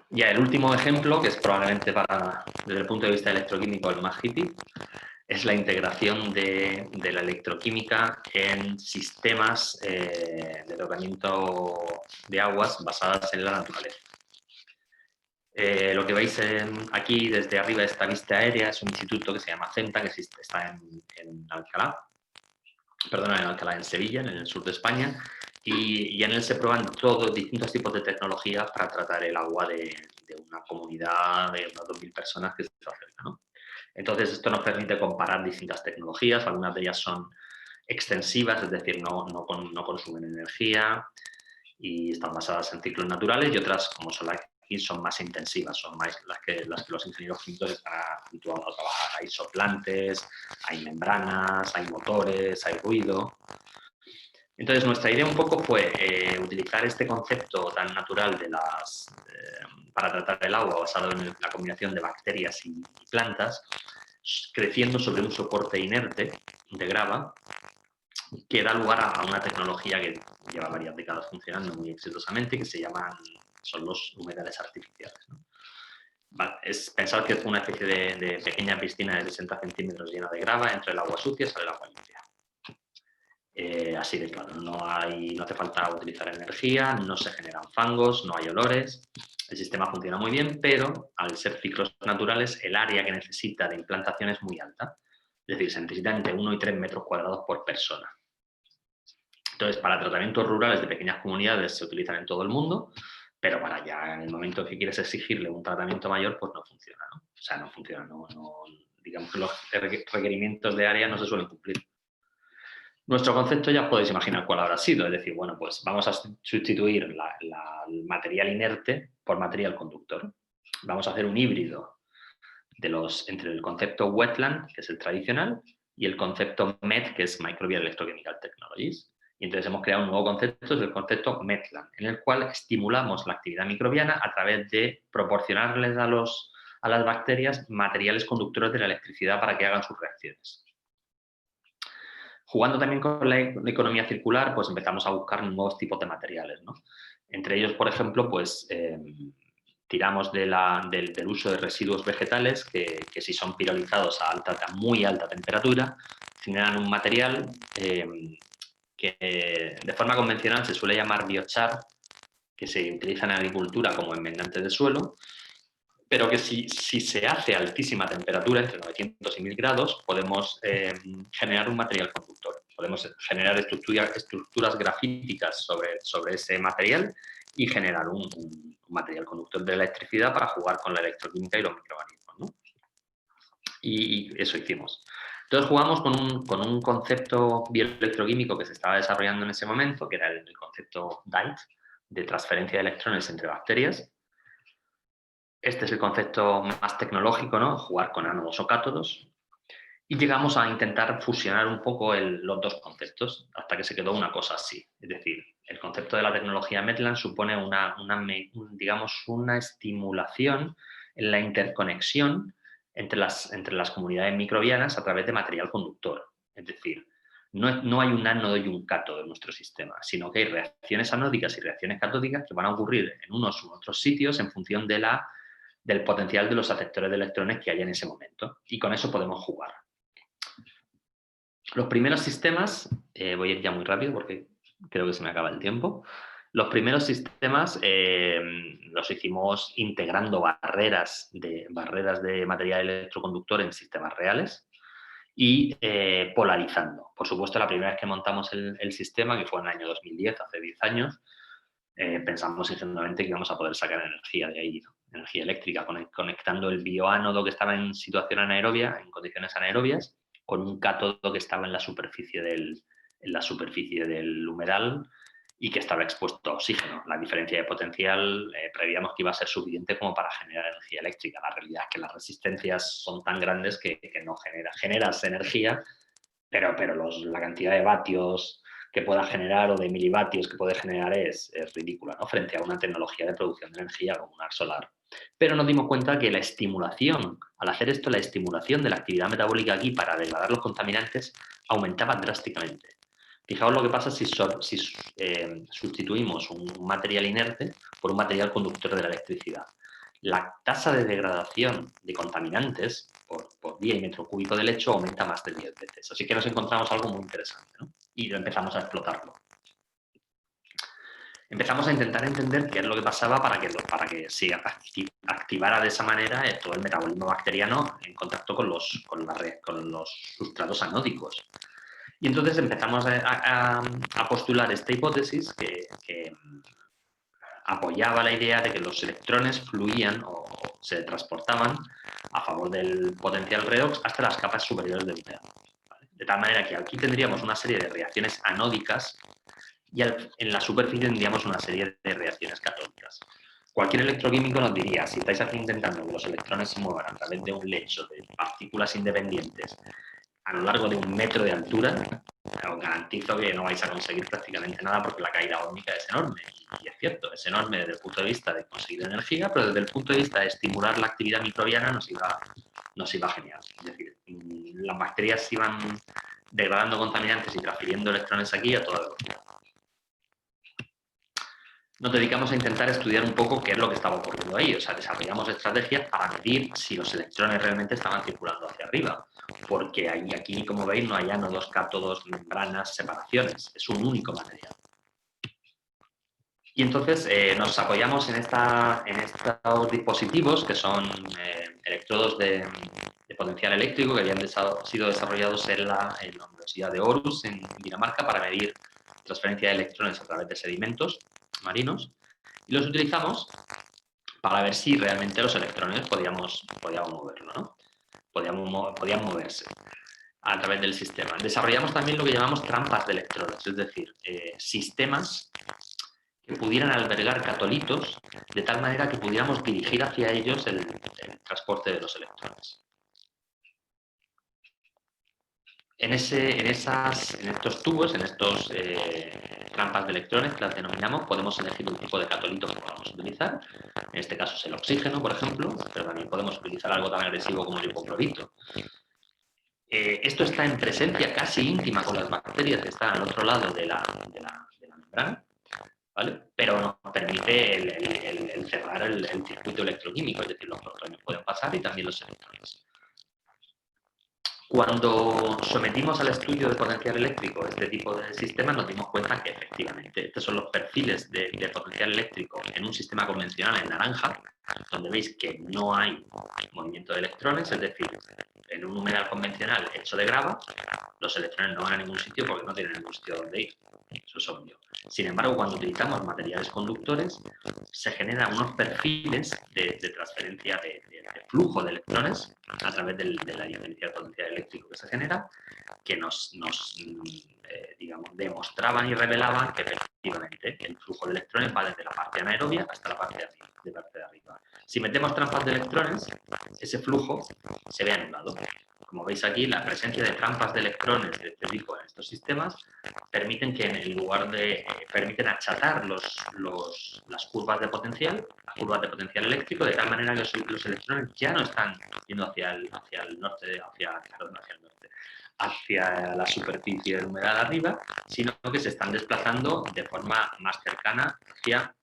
Ya el último ejemplo, que es probablemente desde el punto de vista electroquímico el más hippie, es la integración de la electroquímica en sistemas de tratamiento de aguas basadas en la naturaleza. Lo que veis aquí desde arriba de esta vista aérea es un instituto que se llama CENTA, que está en Alcalá, en Sevilla, en el sur de España, y en él se prueban todos distintos tipos de tecnologías para tratar el agua de una comunidad de unas 2.000 personas que se acerca, ¿no? Entonces, esto nos permite comparar distintas tecnologías, algunas de ellas son extensivas, es decir, no consumen energía y están basadas en ciclos naturales, y otras, como son las aquí, son más intensivas, son más las que los ingenieros químicos están habituados a trabajar. Hay soplantes, hay membranas, hay motores, hay ruido. Entonces, nuestra idea un poco fue utilizar este concepto tan natural para tratar el agua, basado en la combinación de bacterias y plantas, creciendo sobre un soporte inerte de grava, que da lugar a una tecnología que lleva varias décadas funcionando muy exitosamente, que son los humedales artificiales, ¿no? Es pensar que es una especie de pequeña piscina de 60 centímetros llena de grava, entre el agua sucia y sale el agua limpia. Así de claro, no hace falta utilizar energía, no se generan fangos, no hay olores, el sistema funciona muy bien, pero al ser ciclos naturales, el área que necesita de implantación es muy alta. Es decir, se necesita entre 1 y 3 metros cuadrados por persona. Entonces, para tratamientos rurales de pequeñas comunidades se utilizan en todo el mundo, pero para ya en el momento que quieres exigirle un tratamiento mayor, pues no funciona, ¿no? O sea, no funciona, digamos que los requerimientos de área no se suelen cumplir. Nuestro concepto ya podéis imaginar cuál habrá sido, es decir, bueno, pues vamos a sustituir el material inerte por material conductor. Vamos a hacer un híbrido entre el concepto wetland, que es el tradicional, y el concepto MET, que es Microbial Electrochemical Technologies. Y entonces hemos creado un nuevo concepto, es el concepto METland, en el cual estimulamos la actividad microbiana a través de proporcionarles a las bacterias materiales conductores de la electricidad para que hagan sus reacciones. Jugando también con la economía circular, pues empezamos a buscar nuevos tipos de materiales, ¿no? Entre ellos, por ejemplo, pues tiramos del uso de residuos vegetales que si son pirolizados a muy alta temperatura, generan un material que de forma convencional se suele llamar biochar, que se utiliza en agricultura como enmendante de suelo, pero que si se hace a altísima temperatura, entre 900 y 1000 grados, podemos generar un material conductor. Podemos generar estructuras grafíticas sobre ese material y generar un material conductor de electricidad para jugar con la electroquímica y los microorganismos, ¿no? Y eso hicimos. Entonces jugamos con un concepto bioelectroquímico que se estaba desarrollando en ese momento, que era el concepto DITE, de transferencia de electrones entre bacterias. Este es el concepto más tecnológico, ¿no? Jugar con ánodos o cátodos. Y llegamos a intentar fusionar un poco los dos conceptos hasta que se quedó una cosa así. Es decir, el concepto de la tecnología METLAN supone digamos, una estimulación en la interconexión entre las comunidades microbianas a través de material conductor. Es decir, no hay un ánodo y un cátodo en nuestro sistema, sino que hay reacciones anódicas y reacciones catódicas que van a ocurrir en unos u otros sitios en función del potencial de los aceptores de electrones que hay en ese momento. Y con eso podemos jugar. Los primeros sistemas, voy a ir ya muy rápido porque creo que se me acaba el tiempo. Los primeros sistemas los hicimos integrando barreras de material electroconductor en sistemas reales y polarizando. Por supuesto, la primera vez que montamos el sistema, que fue en el año 2010, hace 10 años, pensamos ingenuamente que íbamos a poder sacar energía de ahí, ¿no? Energía eléctrica, conectando el bioánodo que estaba en situación anaerobia, en condiciones anaerobias, con un cátodo que estaba en la superficie del humedal y que estaba expuesto a oxígeno. La diferencia de potencial prevíamos que iba a ser suficiente como para generar energía eléctrica. La realidad es que las resistencias son tan grandes que no generas energía, pero la cantidad de vatios que pueda generar o de milivatios que puede generar es ridícula, ¿no? Frente a una tecnología de producción de energía como un solar. Pero nos dimos cuenta que la estimulación, al hacer esto, la estimulación de la actividad metabólica aquí para degradar los contaminantes aumentaba drásticamente. Fijaos lo que pasa si sustituimos un material inerte por un material conductor de la electricidad. La tasa de degradación de contaminantes por día y metro cúbico de lecho aumenta más de 10 veces. Así que nos encontramos algo muy interesante, ¿no? Y empezamos a explotarlo. Empezamos a intentar entender qué es lo que pasaba para que se activara de esa manera todo el metabolismo bacteriano en contacto con los sustratos anódicos. Y entonces empezamos a postular esta hipótesis que apoyaba la idea de que los electrones fluían o se transportaban a favor del potencial redox hasta las capas superiores del humedal. ¿Vale? De tal manera que aquí tendríamos una serie de reacciones anódicas y en la superficie tendríamos una serie de reacciones catódicas. Cualquier electroquímico nos diría, si estáis aquí intentando que los electrones se muevan a través de un lecho de partículas independientes a lo largo de 1 metro de altura, os garantizo que no vais a conseguir prácticamente nada porque la caída ósmica es enorme. Y es cierto, es enorme desde el punto de vista de conseguir energía, pero desde el punto de vista de estimular la actividad microbiana nos iba genial. Es decir, las bacterias iban degradando contaminantes y transfiriendo electrones aquí a toda velocidad. Nos dedicamos a intentar estudiar un poco qué es lo que estaba ocurriendo ahí. O sea, desarrollamos estrategias para medir si los electrones realmente estaban circulando hacia arriba. Porque aquí, como veis, no hay ánodos, cátodos, membranas, separaciones. Es un único material. Y entonces nos apoyamos en estos dispositivos que son electrodos de potencial eléctrico que habían sido desarrollados en la Universidad de Aarhus, en Dinamarca, para medir transferencia de electrones a través de sedimentos marinos. Y los utilizamos para ver si realmente los electrones podíamos moverlo, ¿no? Podían moverse a través del sistema. Desarrollamos también lo que llamamos trampas de electrones, es decir, sistemas que pudieran albergar catolitos de tal manera que pudiéramos dirigir hacia ellos el transporte de los electrones. En estos tubos, en estos trampas de electrones que las denominamos, podemos elegir un tipo de catolito que podamos utilizar. En este caso es el oxígeno, por ejemplo, pero también podemos utilizar algo tan agresivo como el hipoclorito. Esto está en presencia casi íntima con las bacterias que están al otro lado de la membrana, ¿vale? Pero nos permite el cerrar el circuito electroquímico, es decir, los protones pueden pasar y también los electrones. Cuando sometimos al estudio de potencial eléctrico este tipo de sistemas, nos dimos cuenta que efectivamente estos son los perfiles de potencial eléctrico en un sistema convencional en naranja, donde veis que no hay movimiento de electrones, es decir, en un humedal convencional hecho de grava, los electrones no van a ningún sitio porque no tienen ningún sitio donde ir. Eso es obvio. Sin embargo, cuando utilizamos materiales conductores, se generan unos perfiles de transferencia de flujo de electrones a través de la diferencia de potencial eléctrico que se genera, que nos demostraban y revelaban que efectivamente el flujo de electrones va desde la parte anaerobia hasta la parte de arriba. Si metemos trampas de electrones, ese flujo se ve anulado. Como veis aquí, la presencia de trampas de electrones de este tipo en estos sistemas permiten que en lugar de permiten achatar las curvas de potencial, las curvas de potencial eléctrico, de tal manera que los electrones ya no están yendo hacia el norte, hacia la superficie del humedal arriba, sino que se están desplazando de forma más cercana hacia,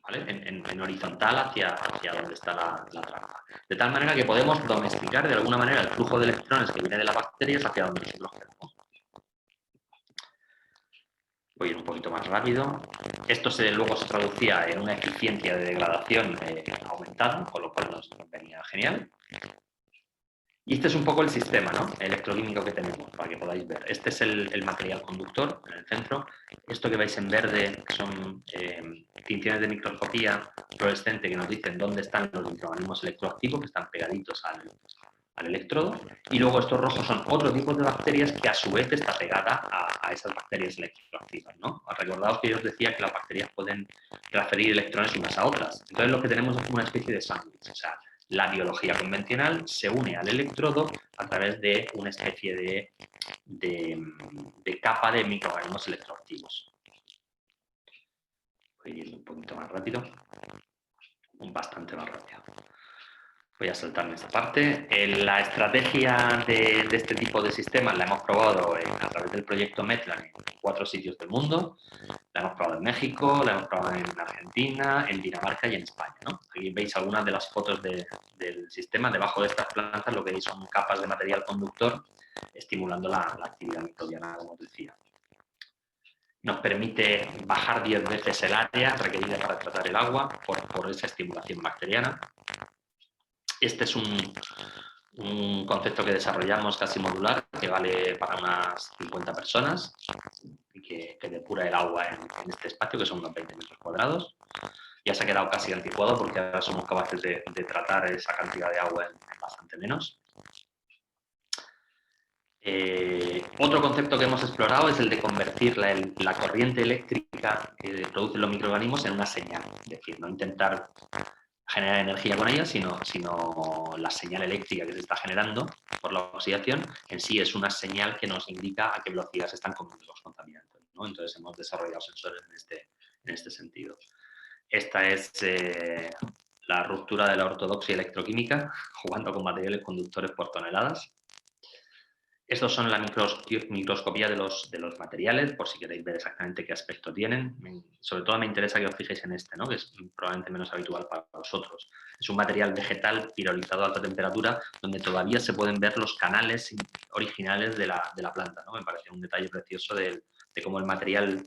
¿vale? en horizontal hacia donde está la trampa. De tal manera que podemos domesticar de alguna manera el flujo de electrones que viene de las bacterias hacia donde nosotros queremos. Voy a ir un poquito más rápido. Esto luego se traducía en una eficiencia de degradación aumentada, con lo cual nos venía genial. Y este es un poco el sistema, ¿no?, electroquímico que tenemos, para que podáis ver. Este es el material conductor en el centro. Esto que veis en verde son tinciones de microscopía fluorescente que nos dicen dónde están los microorganismos electroactivos, que están pegaditos al electrodo. Y luego estos rojos son otro tipo de bacterias que a su vez está pegada a esas bacterias electroactivas, ¿no? Recordaos que yo os decía que las bacterias pueden transferir electrones unas a otras. Entonces lo que tenemos es una especie de sándwich, o sea, la biología convencional se une al electrodo a través de una especie de capa de microorganismos electroactivos. Voy a ir un poquito más rápido, bastante más rápido. Voy a saltarme esta parte. La estrategia de este tipo de sistemas la hemos probado a través del proyecto Metlan en 4 sitios del mundo. La hemos probado en México, la hemos probado en Argentina, en Dinamarca y en España, ¿no? Aquí veis algunas de las fotos del sistema. Debajo de estas plantas lo que veis son capas de material conductor estimulando la actividad microbiana, como os decía. Nos permite bajar 10 veces el área requerida para tratar el agua por esa estimulación bacteriana. Este es un concepto que desarrollamos casi modular, que vale para unas 50 personas y que depura el agua en este espacio, que son unos 20 metros cuadrados. Ya se ha quedado casi anticuado porque ahora somos capaces de tratar esa cantidad de agua en bastante menos. Otro concepto que hemos explorado es el de convertir la corriente eléctrica que producen los microorganismos en una señal. Es decir, no intentar generar energía con ella, sino la señal eléctrica que se está generando por la oxidación en sí es una señal que nos indica a qué velocidad se están comiendo los contaminantes, ¿no? Entonces hemos desarrollado sensores en este sentido. Esta es la ruptura de la ortodoxia electroquímica, jugando con materiales conductores por toneladas. Estos son la microscopía de los materiales, por si queréis ver exactamente qué aspecto tienen. Sobre todo me interesa que os fijéis en este, ¿no?, que es probablemente menos habitual para vosotros. Es un material vegetal pirolizado a alta temperatura, donde todavía se pueden ver los canales originales de la planta, ¿no? Me parece un detalle precioso de cómo el material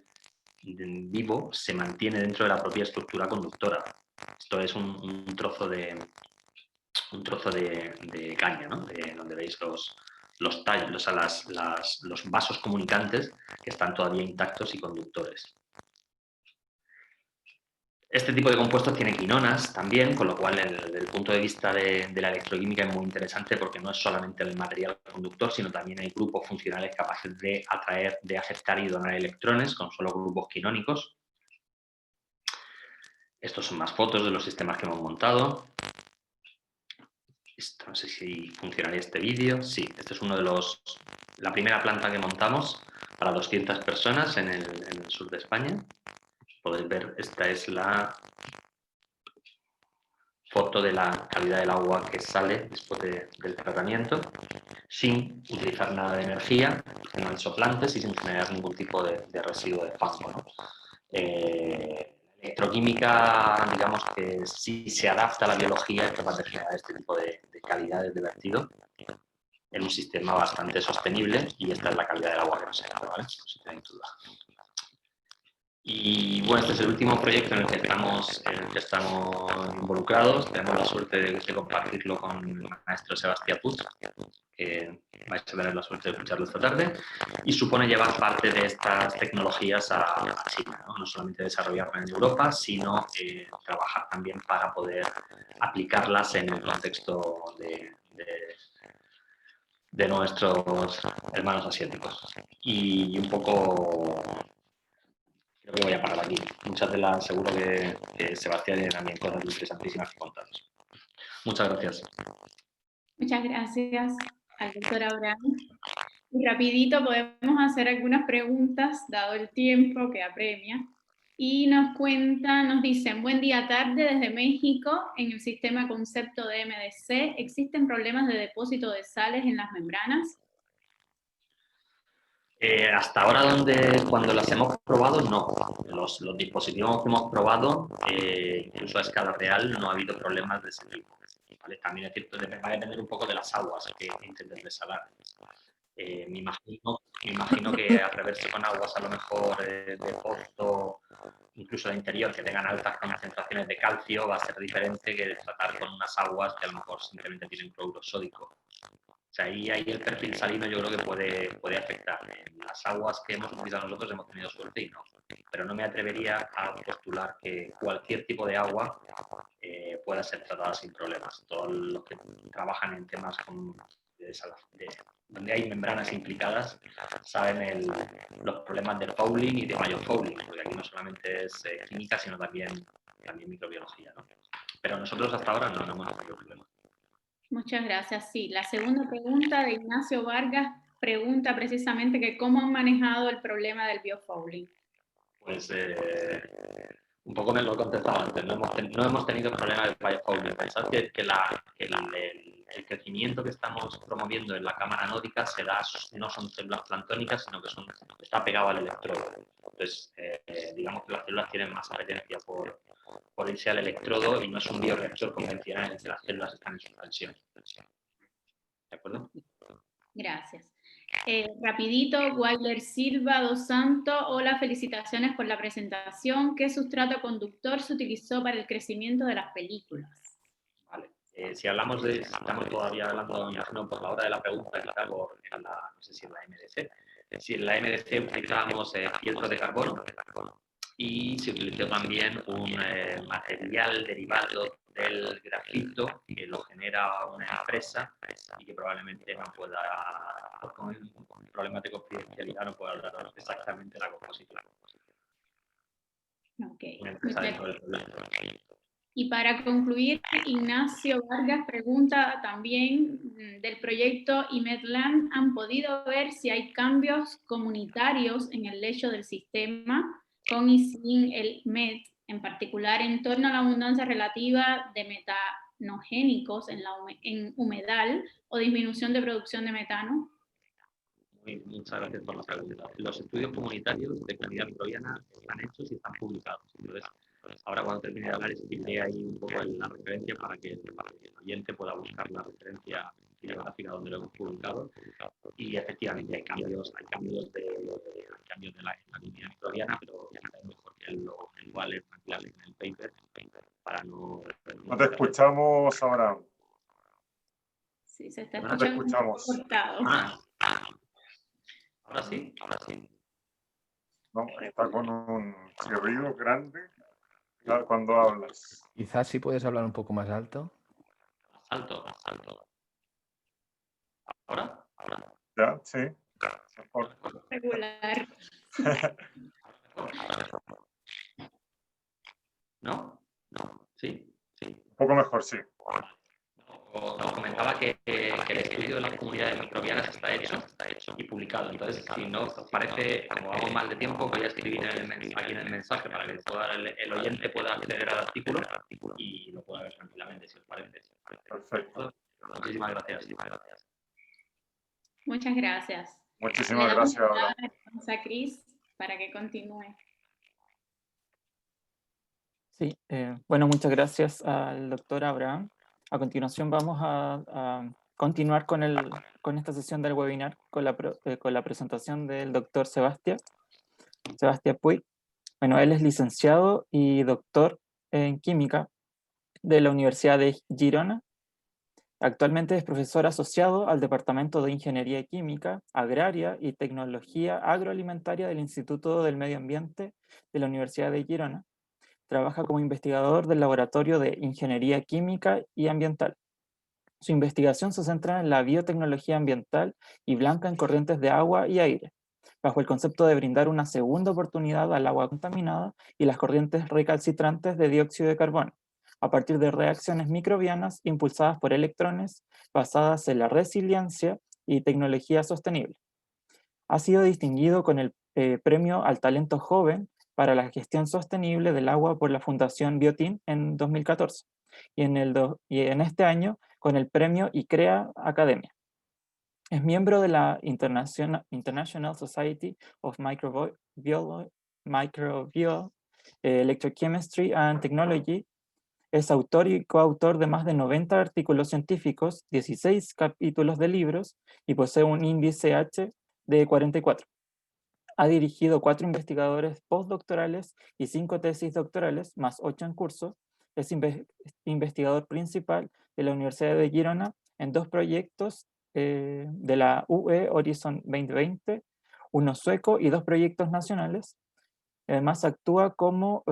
vivo se mantiene dentro de la propia estructura conductora. Esto es un trozo de caña, ¿no?, donde veis los tallos, o sea, los vasos comunicantes que están todavía intactos y conductores. Este tipo de compuestos tiene quinonas también, con lo cual desde el punto de vista de la electroquímica es muy interesante porque no es solamente el material conductor, sino también hay grupos funcionales capaces de atraer, de aceptar y donar electrones con solo grupos quinónicos. Estos son más fotos de los sistemas que hemos montado. Esto, no sé si funcionaría este vídeo. Sí, este es uno de la primera planta que montamos para 200 personas en el sur de España. Podéis ver, esta es la foto de la calidad del agua que sale después del tratamiento, sin utilizar nada de energía, no hay soplantes y sin generar ningún tipo de residuo de fango, ¿no? Electroquímica, digamos que si se adapta a la biología es capaz de generar este tipo de calidades de vertido en un sistema bastante sostenible, y esta es la calidad del agua que nos ha dado, ¿vale? Si tenéis duda. Y bueno, este es el último proyecto en el que estamos involucrados. Tenemos la suerte de compartirlo con el maestro Sebastián Puig, que vais a tener la suerte de escucharlo esta tarde, y supone llevar parte de estas tecnologías a China, ¿no? No solamente desarrollarlas en Europa, sino trabajar también para poder aplicarlas en el contexto de nuestros hermanos asiáticos. Y un poco... Creo que voy a parar aquí. Muchas de las, seguro que Sebastián tiene también cosas interesantísimas que contaros. Muchas gracias. Muchas gracias al doctor Abraham. Y rapidito podemos hacer algunas preguntas, dado el tiempo que apremia. Y nos dicen, buen día, tarde desde México, en el sistema concepto de MDC, ¿existen problemas de depósito de sales en las membranas? Hasta ahora, cuando las hemos probado, no. Los dispositivos que hemos probado, incluso a escala real, no ha habido problemas de ese tipo, ¿vale? También es cierto, va a depender un poco de las aguas que intenten desalar. Me imagino que atreverse con aguas a lo mejor de pozo, incluso de interior, que tengan altas concentraciones de calcio, va a ser diferente que tratar con unas aguas que a lo mejor simplemente tienen cloruro sódico. O sea, ahí el perfil salino yo creo que puede afectar. En las aguas que hemos utilizado nosotros hemos tenido suerte y no. Pero no me atrevería a postular que cualquier tipo de agua pueda ser tratada sin problemas. Todos los que trabajan en temas donde hay membranas implicadas saben los problemas de fouling y de biofouling, porque aquí no solamente es química, sino también microbiología, ¿no? Pero nosotros hasta ahora no hemos tenido problemas. Muchas gracias. Sí, la segunda pregunta de Ignacio Vargas pregunta precisamente que cómo han manejado el problema del biofouling. Pues un poco me lo he contestado antes, no hemos tenido problemas de biofouling. Pensad que el crecimiento que estamos promoviendo en la cámara anódica no son células planctónicas, sino que está pegado al electrodo. Entonces, digamos que las células tienen más apetencia por irse al electrodo, y no es un bioreactor convencional en que las células están en suspensión. ¿De acuerdo? Gracias. Rapidito, Wilder Silva dos Santos, hola, felicitaciones por la presentación. ¿Qué sustrato conductor se utilizó para el crecimiento de las películas? Vale. Si estamos todavía hablando, imagino, por la hora de la pregunta, quizá no sé si en la MDC. Si en la MDC utilizábamos fieltro de carbono, y se utilizó también un material derivado del grafito que lo genera una empresa y que probablemente no pueda, con problemas de confidencialidad, no pueda hablar exactamente la composición. Okay. Una empresa dentro del proyecto. Y para concluir, Ignacio Vargas pregunta también del proyecto IMEDLAND, ¿han podido ver si hay cambios comunitarios en el lecho del sistema con y sin el MET, en particular en torno a la abundancia relativa de metanogénicos en humedal o disminución de producción de metano? Muchas gracias por la pregunta. Los estudios comunitarios de comunidad microbiana están hechos y están publicados. Entonces, ahora cuando termine de hablar, escribiré ahí un poco la referencia para que el oyente pueda buscar la referencia bibliográfica donde lo hemos publicado. Y efectivamente hay cambios de la comunidad microbiana, pero es mejor que el cual es más claro en el paper para no... No te escuchamos ahora. Sí, se está No te escuchamos. cortado. Ahora sí. No, está con un chirrido grande. cuando hablas. Quizás si puedes hablar un poco más alto. Alto, alto. ¿Ahora? ¿Ya? Sí. Mejor. Regular. ¿No? No. ¿Sí? Sí. Un poco mejor, sí. Os comentaba que el estudio de las comunidades microbianas está hecho y publicado. Entonces, si no os parece, como hago mal de tiempo, voy a escribir aquí en el mensaje para que el oyente pueda acceder al artículo y lo pueda ver tranquilamente, si os parece. Perfecto. Muchísimas gracias. Muchas gracias. Muchísimas Le damos gracias, la Abraham. palabra a Cris para que continúe. Sí, bueno, muchas gracias al doctor Abraham. A continuación vamos a continuar con esta sesión del webinar con la presentación del doctor Sebastián Puig. Bueno, él es licenciado y doctor en química de la Universidad de Girona. Actualmente es profesor asociado al Departamento de Ingeniería Química, Agraria y Tecnología Agroalimentaria del Instituto del Medio Ambiente de la Universidad de Girona. Trabaja como investigador del Laboratorio de Ingeniería Química y Ambiental. Su investigación se centra en la biotecnología ambiental y blanca en corrientes de agua y aire, bajo el concepto de brindar una segunda oportunidad al agua contaminada y las corrientes recalcitrantes de dióxido de carbono, a partir de reacciones microbianas impulsadas por electrones basadas en la resiliencia y tecnología sostenible. Ha sido distinguido con el Premio al Talento Joven para la Gestión Sostenible del Agua por la Fundación Biotin en 2014 y en este año con el Premio ICREA Academia. Es miembro de la International Society of Microbial Electrochemistry and Technology. Es autor y coautor de más de 90 artículos científicos, 16 capítulos de libros y posee un índice H de 44. Ha dirigido 4 investigadores postdoctorales y 5 tesis doctorales, más 8 en curso. Es investigador principal de la Universidad de Girona en 2 proyectos de la UE Horizon 2020, uno sueco y 2 proyectos nacionales. Además actúa como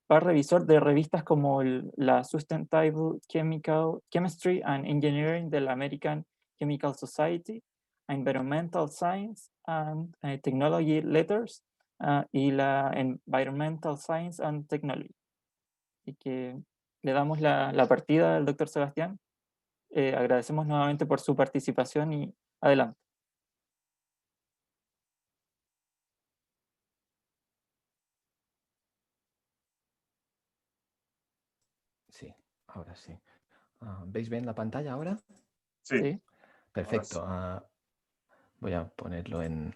par revisor de revistas como la Sustainable Chemistry and Engineering de la American Chemical Society, Environmental Science and Technology Letters y la Environmental Science and Technology. Y que le damos la partida al doctor Sebastián. Agradecemos nuevamente por su participación y adelante. Sí, ahora sí. ¿Veis bien la pantalla ahora? Sí. Sí. Perfecto. Ahora Voy a ponerlo en...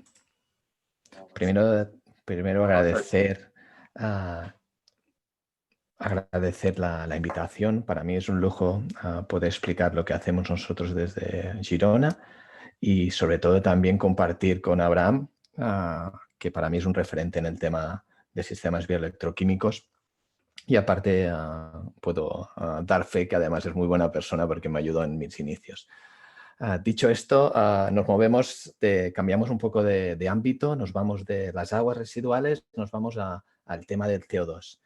sí. Primero agradecer, agradecer la invitación. Para mí es un lujo poder explicar lo que hacemos nosotros desde Girona y sobre todo también compartir con Abraham, que para mí es un referente en el tema de sistemas bioelectroquímicos. Y aparte puedo dar fe que además es muy buena persona porque me ayudó en mis inicios. Dicho esto, nos movemos, cambiamos un poco de ámbito, nos vamos de las aguas residuales, nos vamos al tema del CO2.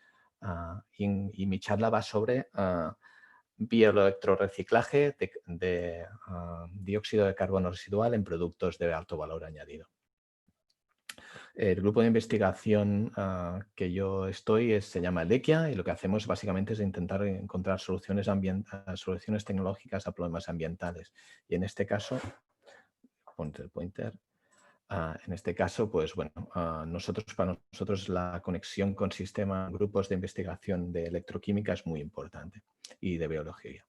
Y mi charla va sobre bioelectroreciclaje de dióxido de carbono residual en productos de alto valor añadido. El grupo de investigación que yo estoy se llama Lequia y lo que hacemos básicamente es intentar encontrar soluciones tecnológicas a problemas ambientales. Y en este caso, ponte el pointer. En este caso, pues bueno, para nosotros la conexión con grupos de investigación de electroquímica es muy importante y de biología.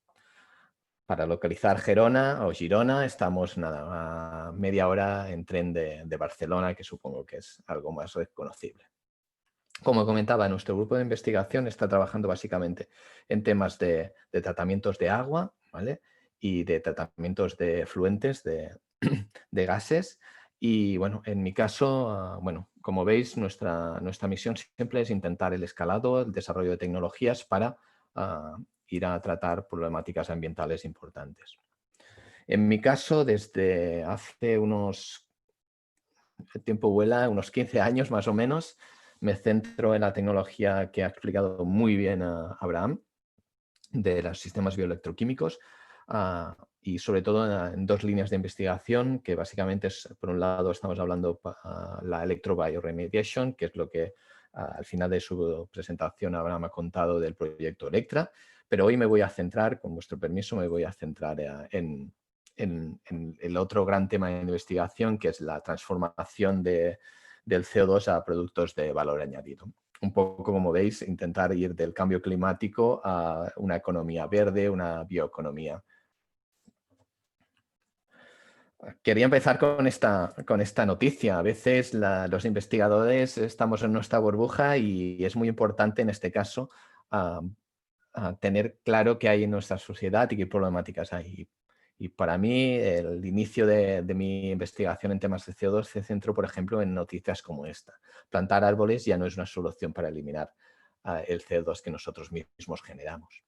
Para localizar Girona, estamos a media hora en tren de Barcelona, que supongo que es algo más reconocible. Como comentaba, nuestro grupo de investigación está trabajando básicamente en temas de tratamientos de agua, ¿vale? Y de tratamientos de efluentes, de gases. Y bueno, en mi caso, como veis, nuestra misión siempre es intentar el escalado, el desarrollo de tecnologías para ir a tratar problemáticas ambientales importantes. En mi caso, desde hace el tiempo vuela, unos 15 años más o menos, me centro en la tecnología que ha explicado muy bien Abraham, de los sistemas bioelectroquímicos, y sobre todo en dos líneas de investigación, que básicamente es, por un lado, estamos hablando la electrobioremediation, que es lo que al final de su presentación Abraham ha contado del proyecto Electra, pero hoy me voy a centrar, con vuestro permiso, me voy a centrar en el otro gran tema de investigación, que es la transformación del CO2 a productos de valor añadido. Un poco, como veis, intentar ir del cambio climático a una economía verde, una bioeconomía. Quería empezar con esta noticia. A veces los investigadores estamos en nuestra burbuja y es muy importante en este caso tener claro qué hay en nuestra sociedad y qué problemáticas hay. Y para mí el inicio de mi investigación en temas de CO2 se centró, por ejemplo, en noticias como esta. Plantar árboles ya no es una solución para eliminar el CO2 que nosotros mismos generamos.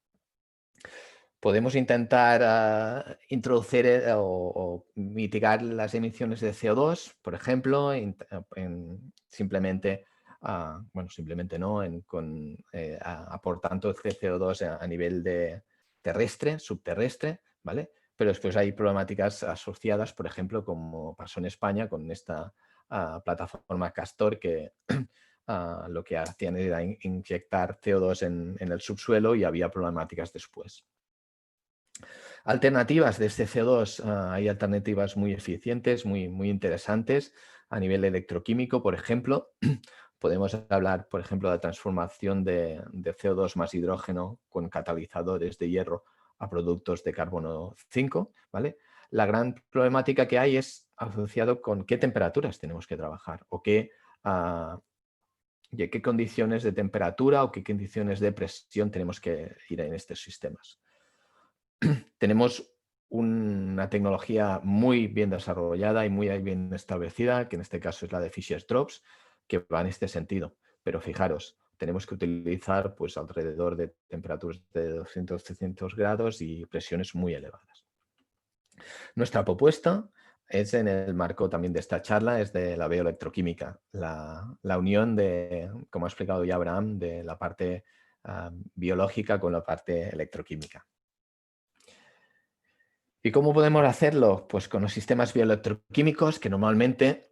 Podemos intentar introducir o mitigar las emisiones de CO2, por ejemplo, simplemente, bueno, simplemente no, aportando CO2 a nivel de terrestre, subterrestre, ¿vale? Pero después hay problemáticas asociadas, por ejemplo, como pasó en España con esta plataforma Castor, que lo que hacían era inyectar CO2 en el subsuelo y había problemáticas después. Alternativas de este CO2, hay alternativas muy eficientes, muy interesantes a nivel electroquímico, por ejemplo. Podemos hablar, por ejemplo, de la transformación de CO2 más hidrógeno con catalizadores de hierro a productos de carbono 5, ¿vale? La gran problemática que hay es asociado con qué temperaturas tenemos que trabajar o qué condiciones de temperatura o qué condiciones de presión tenemos que ir en estos sistemas. Tenemos una tecnología muy bien desarrollada y muy bien establecida, que en este caso es la de Fischer-Tropsch, que va en este sentido. Pero fijaros, tenemos que utilizar pues, alrededor de temperaturas de 200-300 grados y presiones muy elevadas. Nuestra propuesta es en el marco también de esta charla, es de la bioelectroquímica, la unión de, como ha explicado ya Abraham, de la parte biológica con la parte electroquímica. ¿Y cómo podemos hacerlo? Pues con los sistemas bioelectroquímicos que normalmente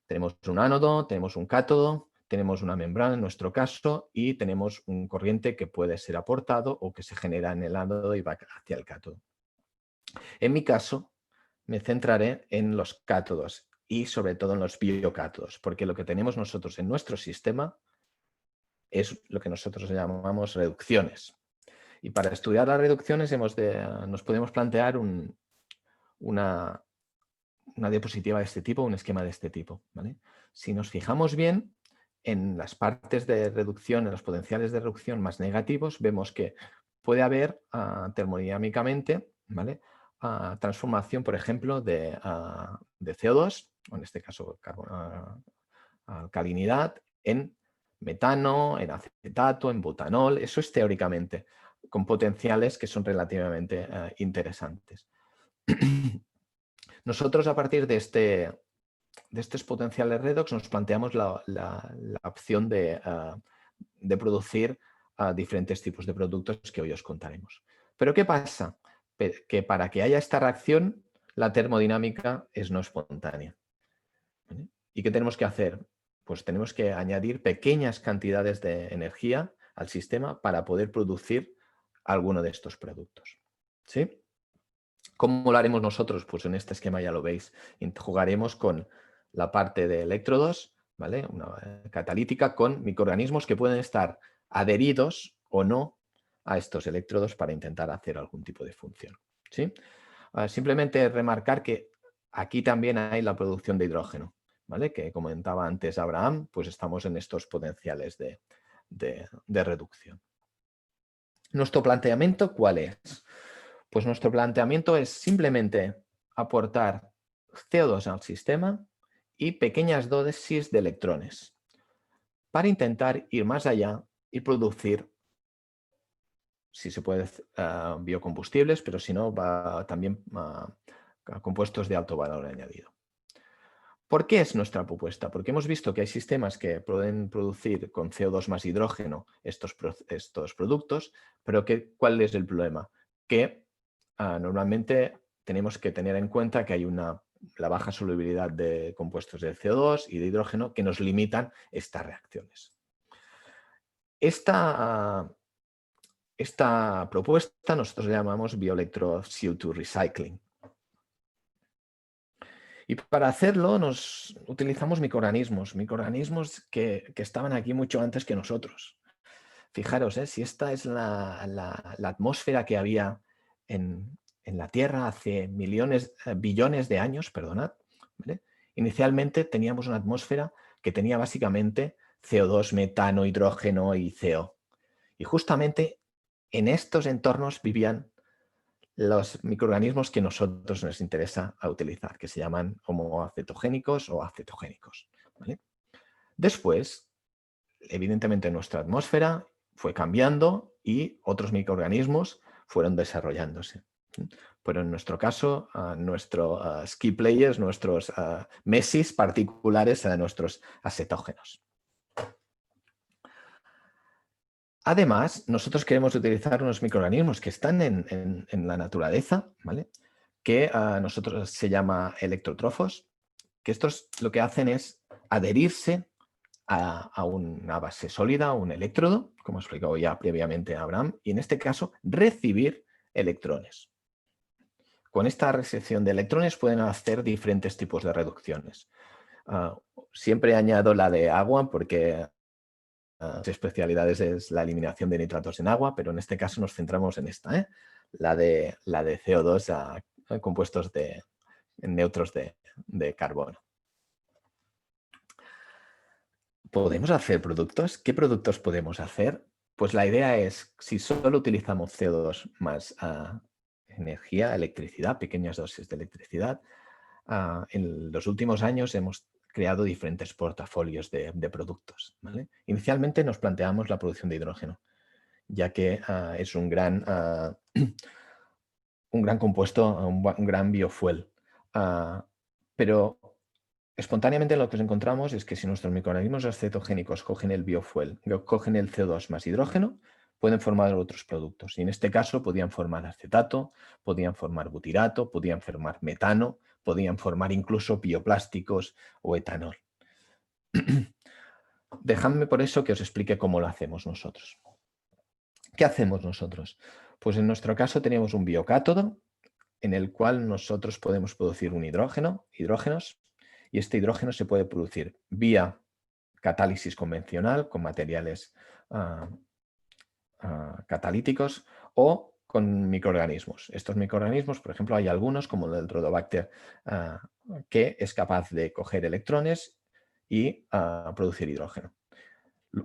tenemos un ánodo, tenemos un cátodo, tenemos una membrana en nuestro caso y tenemos un corriente que puede ser aportado o que se genera en el ánodo y va hacia el cátodo. En mi caso me centraré en los cátodos y sobre todo en los biocátodos, porque lo que tenemos nosotros en nuestro sistema es lo que nosotros llamamos reducciones. Y para estudiar las reducciones nos podemos plantear una diapositiva de este tipo, un esquema de este tipo, ¿vale? Si nos fijamos bien en las partes de reducción, en los potenciales de reducción más negativos, vemos que puede haber termodinámicamente, ¿vale? Transformación, por ejemplo, de CO2, o en este caso alcalinidad, en metano, en acetato, en butanol. Eso es teóricamente, con potenciales que son relativamente interesantes. Nosotros, a partir de estos potenciales redox, nos planteamos la opción de producir diferentes tipos de productos que hoy os contaremos. Pero ¿qué pasa? Que para que haya esta reacción, la termodinámica es no espontánea. ¿Vale? ¿Y qué tenemos que hacer? Pues tenemos que añadir pequeñas cantidades de energía al sistema para poder producir alguno de estos productos. ¿Sí? ¿Cómo lo haremos nosotros? Pues en este esquema ya lo veis. Jugaremos con la parte de electrodos, ¿vale? Una catalítica con microorganismos que pueden estar adheridos o no a estos electrodos para intentar hacer algún tipo de función. ¿Sí? Simplemente remarcar que aquí también hay la producción de hidrógeno, ¿vale? Que comentaba antes Abraham, pues estamos en estos potenciales de reducción. ¿Nuestro planteamiento cuál es? Pues nuestro planteamiento es simplemente aportar CO2 al sistema y pequeñas dosis de electrones para intentar ir más allá y producir, si se puede, biocombustibles, pero si no, también compuestos de alto valor añadido. ¿Por qué es nuestra propuesta? Porque hemos visto que hay sistemas que pueden producir con CO2 más hidrógeno estos productos, pero ¿cuál es el problema? Que normalmente tenemos que tener en cuenta que hay la baja solubilidad de compuestos de CO2 y de hidrógeno que nos limitan estas reacciones. Esta propuesta nosotros la llamamos Bioelectro CO2 Recycling. Y para hacerlo utilizamos microorganismos que estaban aquí mucho antes que nosotros. Fijaros, si esta es la atmósfera que había en la Tierra hace billones de años, perdonad, ¿vale? Inicialmente teníamos una atmósfera que tenía básicamente CO2, metano, hidrógeno y CO. Y justamente en estos entornos vivían los microorganismos que a nosotros nos interesa utilizar, que se llaman homoacetogénicos o acetogénicos, ¿vale? Después, evidentemente, nuestra atmósfera fue cambiando y otros microorganismos fueron desarrollándose. Pero en nuestro caso, nuestros key players, nuestros mesis particulares, nuestros acetógenos. Además, nosotros queremos utilizar unos microorganismos que están en la naturaleza, ¿vale? Que nosotros se llama electrotrofos, que estos lo que hacen es adherirse a una base sólida, un electrodo, como explicado ya previamente Abraham, y en este caso recibir electrones. Con esta recepción de electrones pueden hacer diferentes tipos de reducciones. Siempre añado la de agua porque las especialidades es la eliminación de nitratos en agua, pero en este caso nos centramos en esta, la de CO2 a compuestos neutros de carbono. ¿Podemos hacer productos? ¿Qué productos podemos hacer? Pues la idea es, si solo utilizamos CO2 más energía, electricidad, pequeñas dosis de electricidad, en los últimos años hemos creado diferentes portafolios de productos, ¿vale? Inicialmente nos planteamos la producción de hidrógeno, ya que es un gran compuesto, un gran biofuel. Pero espontáneamente lo que encontramos es que si nuestros microorganismos acetogénicos cogen el biofuel, cogen el CO2 más hidrógeno, pueden formar otros productos. Y en este caso podían formar acetato, podían formar butirato, podían formar metano, podían formar incluso bioplásticos o etanol. Dejadme por eso que os explique cómo lo hacemos nosotros. ¿Qué hacemos nosotros? Pues en nuestro caso tenemos un biocátodo en el cual nosotros podemos producir un hidrógenos, y este hidrógeno se puede producir vía catálisis convencional con materiales catalíticos o con microorganismos. Estos microorganismos, por ejemplo, hay algunos como el Rhodobacter que es capaz de coger electrones y producir hidrógeno.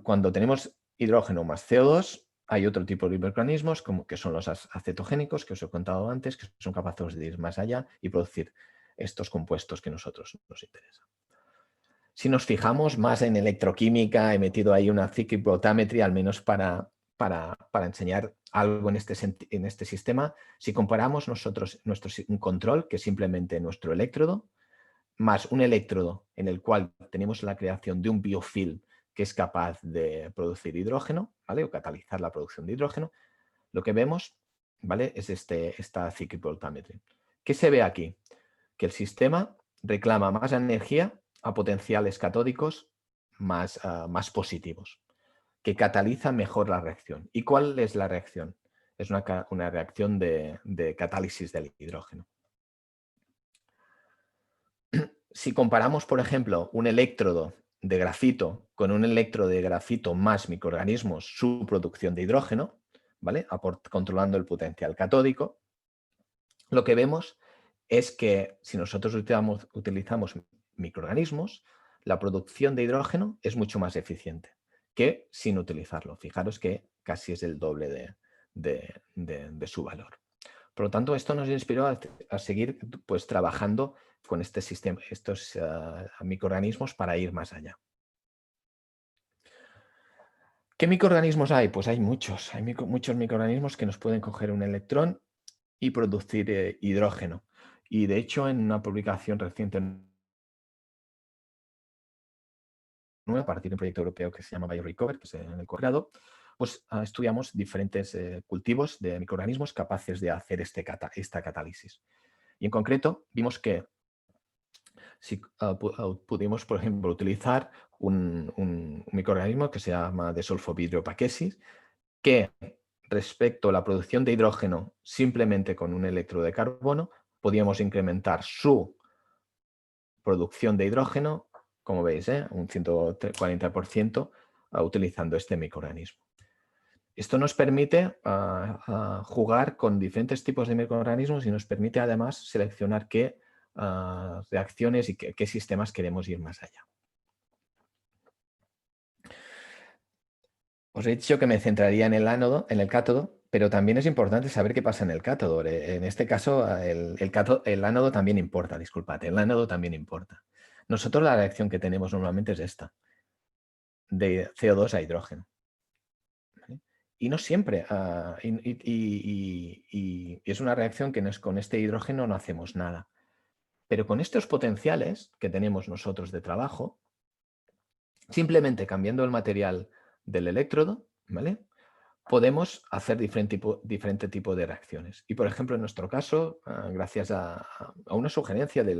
Cuando tenemos hidrógeno más CO2, hay otro tipo de microorganismos que son los acetogénicos, que os he contado antes, que son capaces de ir más allá y producir estos compuestos que a nosotros nos interesan. Si nos fijamos más en electroquímica, he metido ahí una cyclic voltammetry, al menos para enseñar algo en este sistema. Si comparamos un control, que es simplemente nuestro electrodo, más un electrodo en el cual tenemos la creación de un biofilm que es capaz de producir hidrógeno, ¿vale? O catalizar la producción de hidrógeno, lo que vemos, ¿vale? Es esta cyclic voltammetry. ¿Qué se ve aquí? Que el sistema reclama más energía a potenciales catódicos más positivos, que cataliza mejor la reacción. ¿Y cuál es la reacción? Es una reacción de catálisis del hidrógeno. Si comparamos, por ejemplo, un electrodo de grafito con un electrodo de grafito más microorganismos, su producción de hidrógeno, ¿vale? Controlando el potencial catódico, lo que vemos es que si nosotros utilizamos microorganismos, la producción de hidrógeno es mucho más eficiente que sin utilizarlo. Fijaros que casi es el doble de su valor. Por lo tanto, esto nos inspiró a seguir pues, trabajando con este sistema, estos microorganismos para ir más allá. ¿Qué microorganismos hay? Pues hay muchos. Hay muchos microorganismos que nos pueden coger un electrón y producir hidrógeno. Y de hecho, en una publicación reciente a partir de un proyecto europeo que se llama BioRecover, que es en el posgrado, pues estudiamos diferentes cultivos de microorganismos capaces de hacer esta catálisis. Y en concreto vimos que si pudimos, por ejemplo, utilizar un microorganismo que se llama desulfovidriopaquesis, que respecto a la producción de hidrógeno simplemente con un electrodo de carbono, podíamos incrementar su producción de hidrógeno, como veis, un 140% utilizando este microorganismo. Esto nos permite jugar con diferentes tipos de microorganismos y nos permite además seleccionar qué reacciones y qué sistemas queremos ir más allá. Os he dicho que me centraría en el ánodo, en el cátodo, pero también es importante saber qué pasa en el cátodo. En este caso, el ánodo también importa, disculpad, el ánodo también importa. Nosotros la reacción que tenemos normalmente es esta, de CO2 a hidrógeno. ¿Vale? Y no siempre, y es una reacción que con este hidrógeno no hacemos nada. Pero con estos potenciales que tenemos nosotros de trabajo, simplemente cambiando el material del electrodo, ¿vale?, podemos hacer diferente tipo de reacciones. Y, por ejemplo, en nuestro caso, gracias a una sugerencia de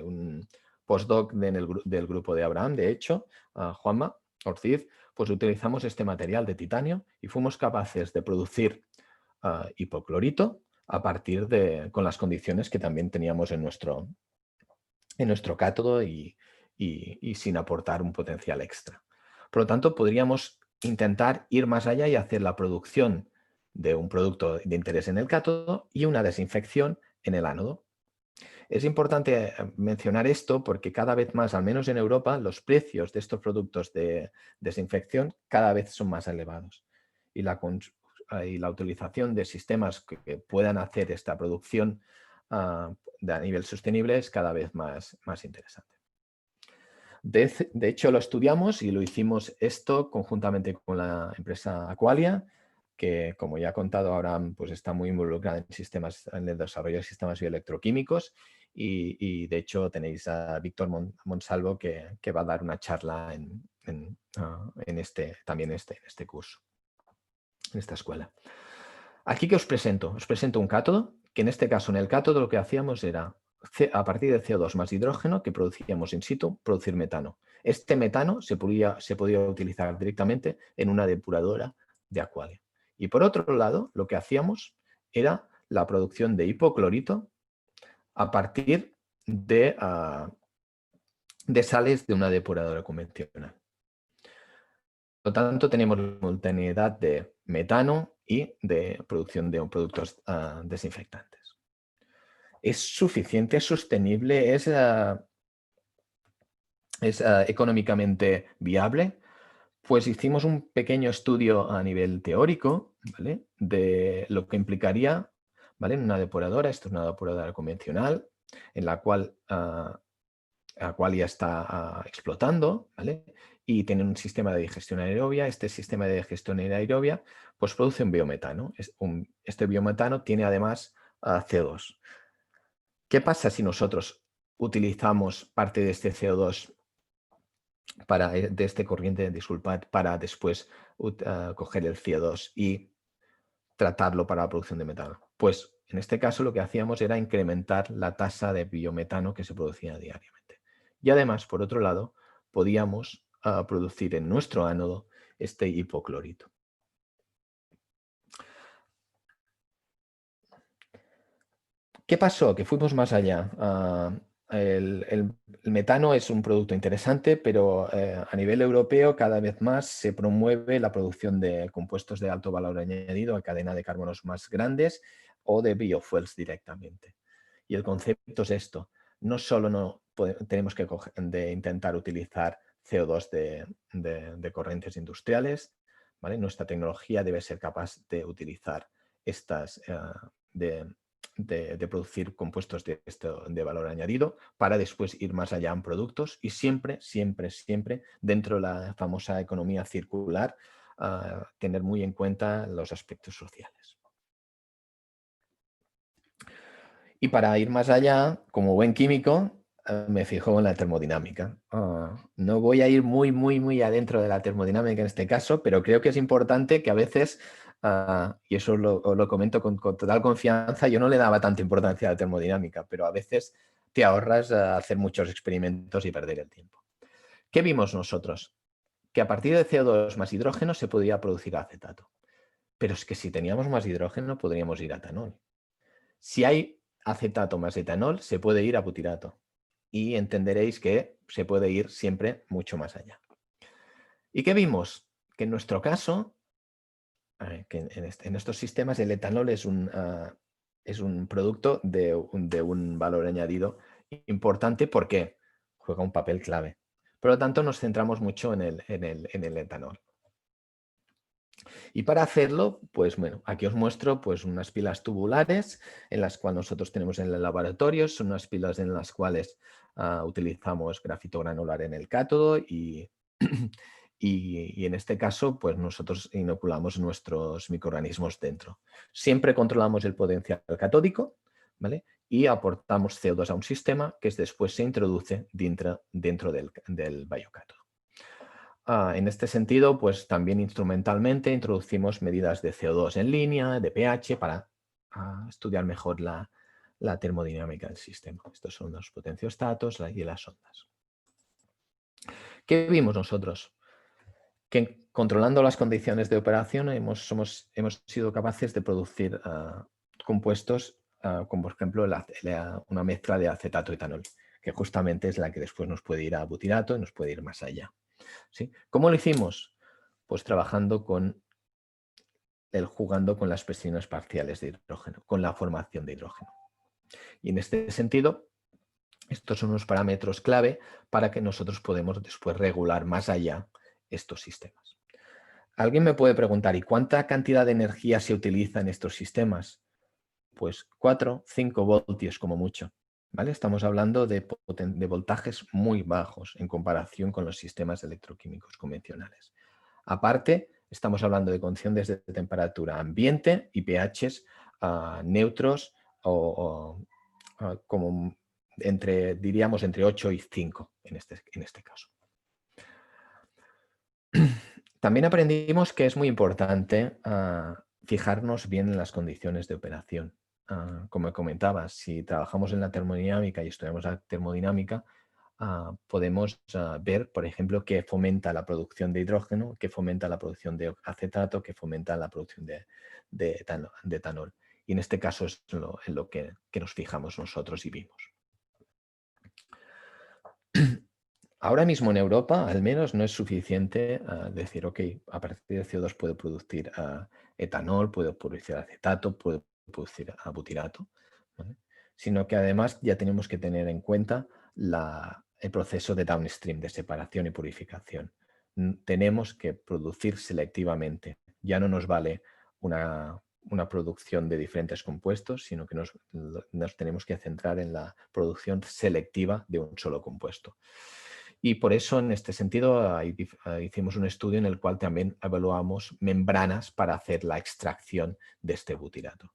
un postdoc del grupo de Abraham, de hecho, Juanma Ortiz, pues utilizamos este material de titanio y fuimos capaces de producir hipoclorito a partir con las condiciones que también teníamos en nuestro cátodo y sin aportar un potencial extra. Por lo tanto, podríamos intentar ir más allá y hacer la producción de un producto de interés en el cátodo y una desinfección en el ánodo. Es importante mencionar esto porque cada vez más, al menos en Europa, los precios de estos productos de desinfección cada vez son más elevados. Y la utilización de sistemas que puedan hacer esta producción a nivel sostenible es cada vez más interesante. De hecho, lo estudiamos y lo hicimos esto conjuntamente con la empresa Aqualia, que, como ya ha contado Abraham, pues está muy involucrada en el desarrollo de sistemas bioelectroquímicos y de hecho tenéis a Víctor Monsalvo que va a dar una charla en este curso, en esta escuela. Aquí, ¿qué os presento? Os presento un cátodo, que en este caso, en el cátodo, lo que hacíamos era, a partir de CO2 más hidrógeno que producíamos in situ, producir metano. Este metano se podía utilizar directamente en una depuradora de Aqualia. Y por otro lado, lo que hacíamos era la producción de hipoclorito a partir de sales de una depuradora convencional. Por lo tanto, tenemos la simultaneidad de metano y de producción de productos desinfectantes. ¿Es suficiente, es sostenible, es económicamente viable? Pues hicimos un pequeño estudio a nivel teórico, ¿vale?, de lo que implicaría, ¿vale?, en una depuradora. Esto es una depuradora convencional en la cual Aqualia está explotando, ¿vale?, y tiene un sistema de digestión anaerobia. Este sistema de digestión anaerobia pues produce un biometano. Este biometano tiene además CO2. ¿Qué pasa si nosotros utilizamos parte de este CO2 de este corriente, disculpad, para después coger el CO2 y tratarlo para la producción de metano? Pues en este caso lo que hacíamos era incrementar la tasa de biometano que se producía diariamente. Y además, por otro lado, podíamos producir en nuestro ánodo este hipoclorito. ¿Qué pasó? Que fuimos más allá. El metano es un producto interesante, pero a nivel europeo cada vez más se promueve la producción de compuestos de alto valor añadido a cadena de carbonos más grandes o de biofuels directamente. Y el concepto es esto. No solo tenemos que intentar utilizar CO2 de corrientes industriales, ¿vale? Nuestra tecnología debe ser capaz de utilizar estas de producir compuestos de valor añadido para después ir más allá en productos y siempre dentro de la famosa economía circular tener muy en cuenta los aspectos sociales. Y para ir más allá, como buen químico, me fijo en la termodinámica. No voy a ir muy adentro de la termodinámica en este caso, pero creo que es importante que a veces, y eso os lo comento con total confianza, yo no le daba tanta importancia a la termodinámica, pero a veces te ahorras hacer muchos experimentos y perder el tiempo. ¿Qué vimos nosotros? Que a partir de CO2 más hidrógeno se podía producir acetato. Pero es que si teníamos más hidrógeno podríamos ir a etanol. Si hay acetato más etanol, se puede ir a butirato. Y entenderéis que se puede ir siempre mucho más allá. ¿Y qué vimos? Que en nuestro caso, que en estos sistemas el etanol es un producto de un valor añadido importante porque juega un papel clave. Por lo tanto, nos centramos mucho en el etanol. Y para hacerlo, pues bueno, aquí os muestro pues unas pilas tubulares en las cuales nosotros tenemos en el laboratorio. Son unas pilas en las cuales utilizamos grafito granular en el cátodo y en este caso pues nosotros inoculamos nuestros microorganismos dentro. Siempre controlamos el potencial catódico, ¿vale? Y aportamos CO2 a un sistema que después se introduce dentro del biocátodo. En este sentido, pues también instrumentalmente introducimos medidas de CO2 en línea, de pH, para estudiar mejor la termodinámica del sistema. Estos son los potenciostatos y las ondas. ¿Qué vimos nosotros? Que controlando las condiciones de operación hemos sido capaces de producir compuestos como por ejemplo una mezcla de acetato-etanol, que justamente es la que después nos puede ir a butirato y nos puede ir más allá. ¿Sí? ¿Cómo lo hicimos? Pues trabajando jugando con las presiones parciales de hidrógeno, con la formación de hidrógeno. Y en este sentido, estos son unos parámetros clave para que nosotros podamos después regular más allá estos sistemas. Alguien me puede preguntar, ¿y cuánta cantidad de energía se utiliza en estos sistemas? Pues 4, 5 voltios como mucho. ¿Vale? Estamos hablando de voltajes muy bajos en comparación con los sistemas electroquímicos convencionales. Aparte, estamos hablando de condiciones de temperatura ambiente y pHs neutros como diríamos entre 8 y 5 en este caso. También aprendimos que es muy importante fijarnos bien en las condiciones de operación. Como comentaba, si trabajamos en la termodinámica y estudiamos la termodinámica, podemos ver, por ejemplo, que fomenta la producción de hidrógeno, que fomenta la producción de acetato, que fomenta la producción de etanol. Y en este caso es en lo que nos fijamos nosotros y vimos. Ahora mismo en Europa, al menos, no es suficiente decir, ok, a partir de CO2 puedo producir etanol, puedo producir acetato, puedo producir butirato, ¿vale? Sino que además ya tenemos que tener en cuenta el proceso de downstream, de separación y purificación. Tenemos que producir selectivamente. Ya no nos vale una producción de diferentes compuestos, sino que nos tenemos que centrar en la producción selectiva de un solo compuesto. Y por eso, en este sentido, hicimos un estudio en el cual también evaluamos membranas para hacer la extracción de este butirato.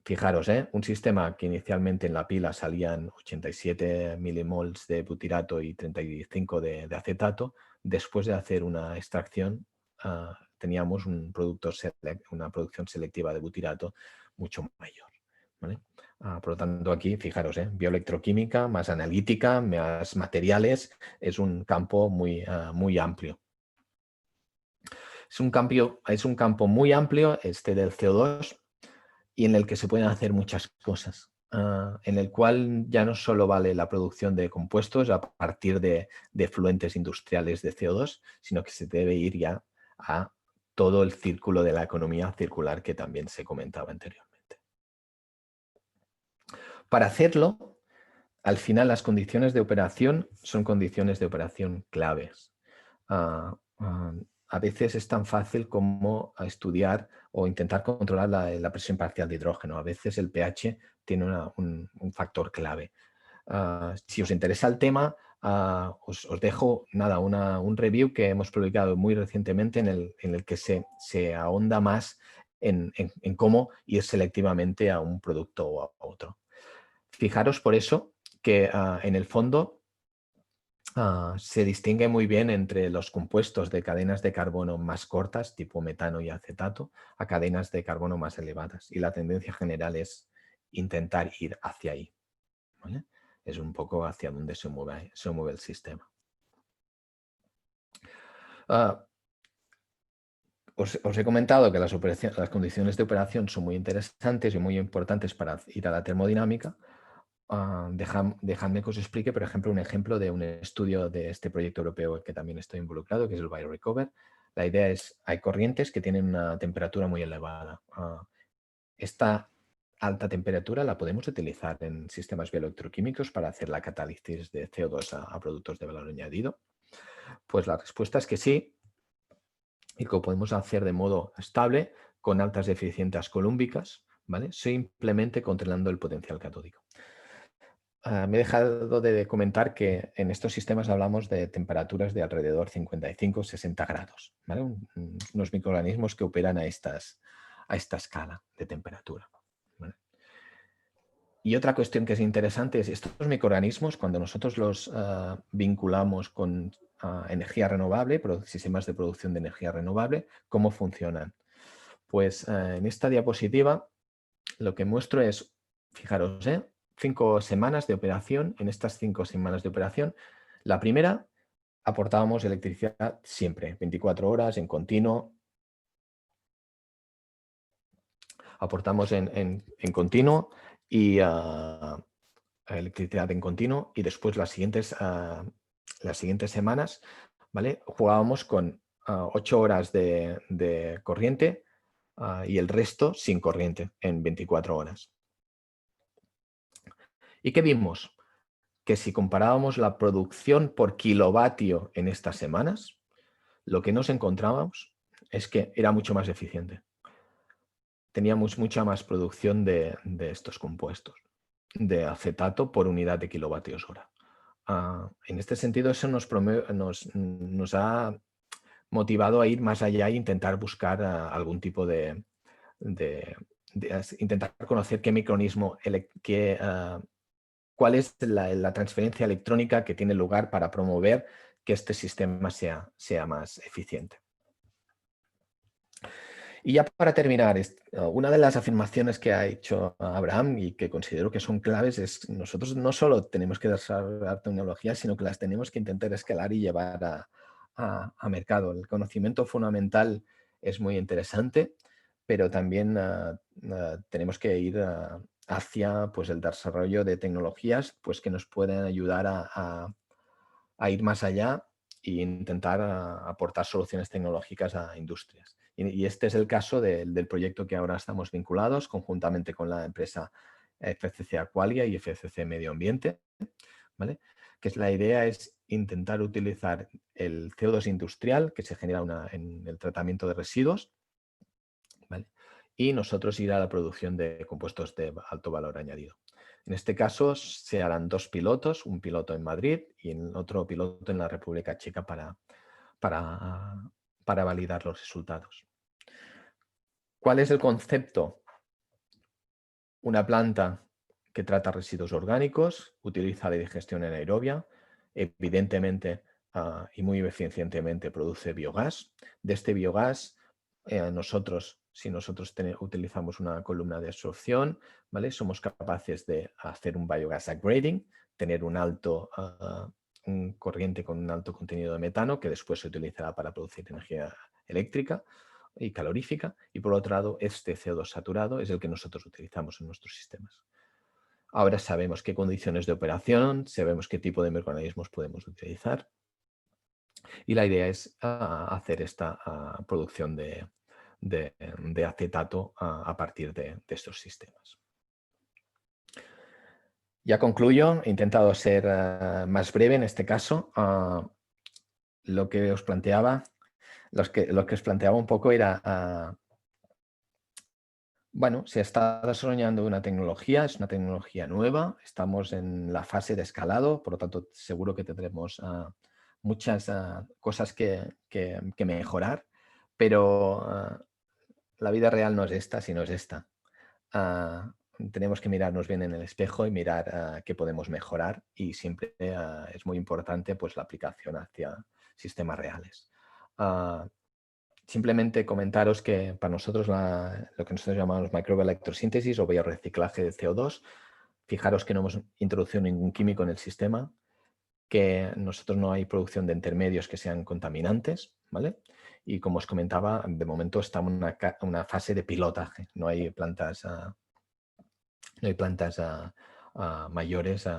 Fijaros, un sistema que inicialmente en la pila salían 87 milimols de butirato y 35 de acetato, después de hacer una extracción teníamos una producción selectiva de butirato mucho mayor, ¿vale? Por lo tanto, aquí, fijaros, bioelectroquímica, más analítica, más materiales, es un campo muy amplio. Es un campo muy amplio este del CO2 y en el que se pueden hacer muchas cosas. En el cual ya no solo vale la producción de compuestos a partir de efluentes industriales de CO2, sino que se debe ir ya a todo el círculo de la economía circular que también se comentaba anteriormente. Para hacerlo, al final las condiciones de operación son condiciones de operación claves. A veces es tan fácil como estudiar o intentar controlar la presión parcial de hidrógeno. A veces el pH tiene un factor clave. Si os interesa el tema, os dejo un review que hemos publicado muy recientemente en el que se ahonda más en cómo ir selectivamente a un producto o a otro. Fijaros por eso que en el fondo se distingue muy bien entre los compuestos de cadenas de carbono más cortas, tipo metano y acetato, a cadenas de carbono más elevadas. Y la tendencia general es intentar ir hacia ahí, ¿vale? Es un poco hacia donde se mueve el sistema. Os he comentado que las condiciones de operación son muy interesantes y muy importantes para ir a la termodinámica. Dejadme que os explique, por ejemplo, un ejemplo de un estudio de este proyecto europeo que también estoy involucrado, que es el BioRecover. La idea es, hay corrientes que tienen una temperatura muy elevada. Esta alta temperatura la podemos utilizar en sistemas bioelectroquímicos para hacer la catálisis de CO2 a productos de valor añadido. Pues la respuesta es que sí, y que lo podemos hacer de modo estable con altas eficiencias colúmbicas, ¿vale? Simplemente controlando el potencial catódico. Me he dejado de comentar que en estos sistemas hablamos de temperaturas de alrededor 55-60 grados, ¿vale? Unos microorganismos que operan a esta escala de temperatura, ¿vale? Y otra cuestión que es interesante es estos microorganismos, cuando nosotros los vinculamos con energía renovable, sistemas de producción de energía renovable, ¿cómo funcionan? Pues en esta diapositiva lo que muestro es, fijaros, 5 semanas de operación. En estas 5 semanas de operación, la primera aportábamos electricidad siempre, 24 horas en continuo. Aportamos en continuo y electricidad en continuo, y después las siguientes semanas, ¿vale? Jugábamos con 8 horas de corriente y el resto sin corriente en 24 horas. ¿Y qué vimos? Que si comparábamos la producción por kilovatio en estas semanas, lo que nos encontrábamos es que era mucho más eficiente. Teníamos mucha más producción de estos compuestos, de acetato por unidad de kilovatios hora. En este sentido, eso nos ha motivado a ir más allá e intentar buscar algún tipo de intentar conocer qué microorganismo, cuál es la transferencia electrónica que tiene lugar para promover que este sistema sea más eficiente. Y ya para terminar, una de las afirmaciones que ha hecho Abraham y que considero que son claves es: nosotros no solo tenemos que desarrollar tecnologías, sino que las tenemos que intentar escalar y llevar a mercado. El conocimiento fundamental es muy interesante, pero también tenemos que ir hacia pues, el desarrollo de tecnologías pues, que nos pueden ayudar a ir más allá e intentar aportar soluciones tecnológicas a industrias. Y este es el caso del proyecto que ahora estamos vinculados conjuntamente con la empresa FCC Aqualia y FCC Medio Ambiente, ¿vale? Que la idea es intentar utilizar el CO2 industrial que se genera en el tratamiento de residuos, ¿vale? Y nosotros ir a la producción de compuestos de alto valor añadido. En este caso se harán 2 pilotos, un piloto en Madrid y otro piloto en la República Checa para validar los resultados. ¿Cuál es el concepto? Una planta que trata residuos orgánicos, utiliza la digestión anaerobia, evidentemente y muy eficientemente produce biogás. De este biogás, si nosotros utilizamos una columna de absorción, ¿vale? Somos capaces de hacer un biogas upgrading, tener un corriente con un alto contenido de metano que después se utilizará para producir energía eléctrica y calorífica, y por otro lado este CO2 saturado es el que nosotros utilizamos en nuestros sistemas. Ahora sabemos qué condiciones de operación, sabemos qué tipo de microorganismos podemos utilizar, y la idea es hacer esta producción de acetato a partir de estos sistemas. Ya concluyo, he intentado ser más breve en este caso. Lo que os planteaba, lo que os planteaba un poco era, bueno, se está desarrollando una tecnología, es una tecnología nueva, estamos en la fase de escalado, por lo tanto seguro que tendremos muchas cosas que mejorar, pero la vida real no es esta, sino es esta. tenemos que mirarnos bien en el espejo y mirar qué podemos mejorar, y siempre es muy importante pues, la aplicación hacia sistemas reales. Simplemente comentaros que para nosotros lo que nosotros llamamos microelectrosíntesis o biorreciclaje de CO2, fijaros que no hemos introducido ningún químico en el sistema, que nosotros no hay producción de intermedios que sean contaminantes, ¿vale? Y como os comentaba, de momento estamos en una fase de pilotaje, no hay plantas, mayores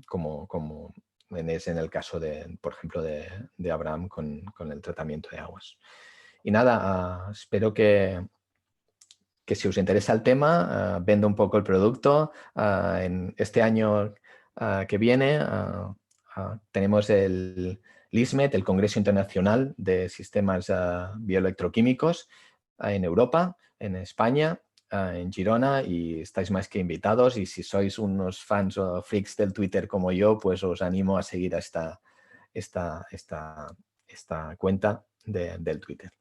como es en el caso por ejemplo, de Abraham con el tratamiento de aguas. Y nada, espero que si os interesa el tema, vendo un poco el producto. En este año que viene tenemos el LISMET, el Congreso Internacional de Sistemas Bioelectroquímicos en Europa, en España, en Girona, y estáis más que invitados, y si sois unos fans o freaks del Twitter como yo, pues os animo a seguir a esta cuenta del Twitter.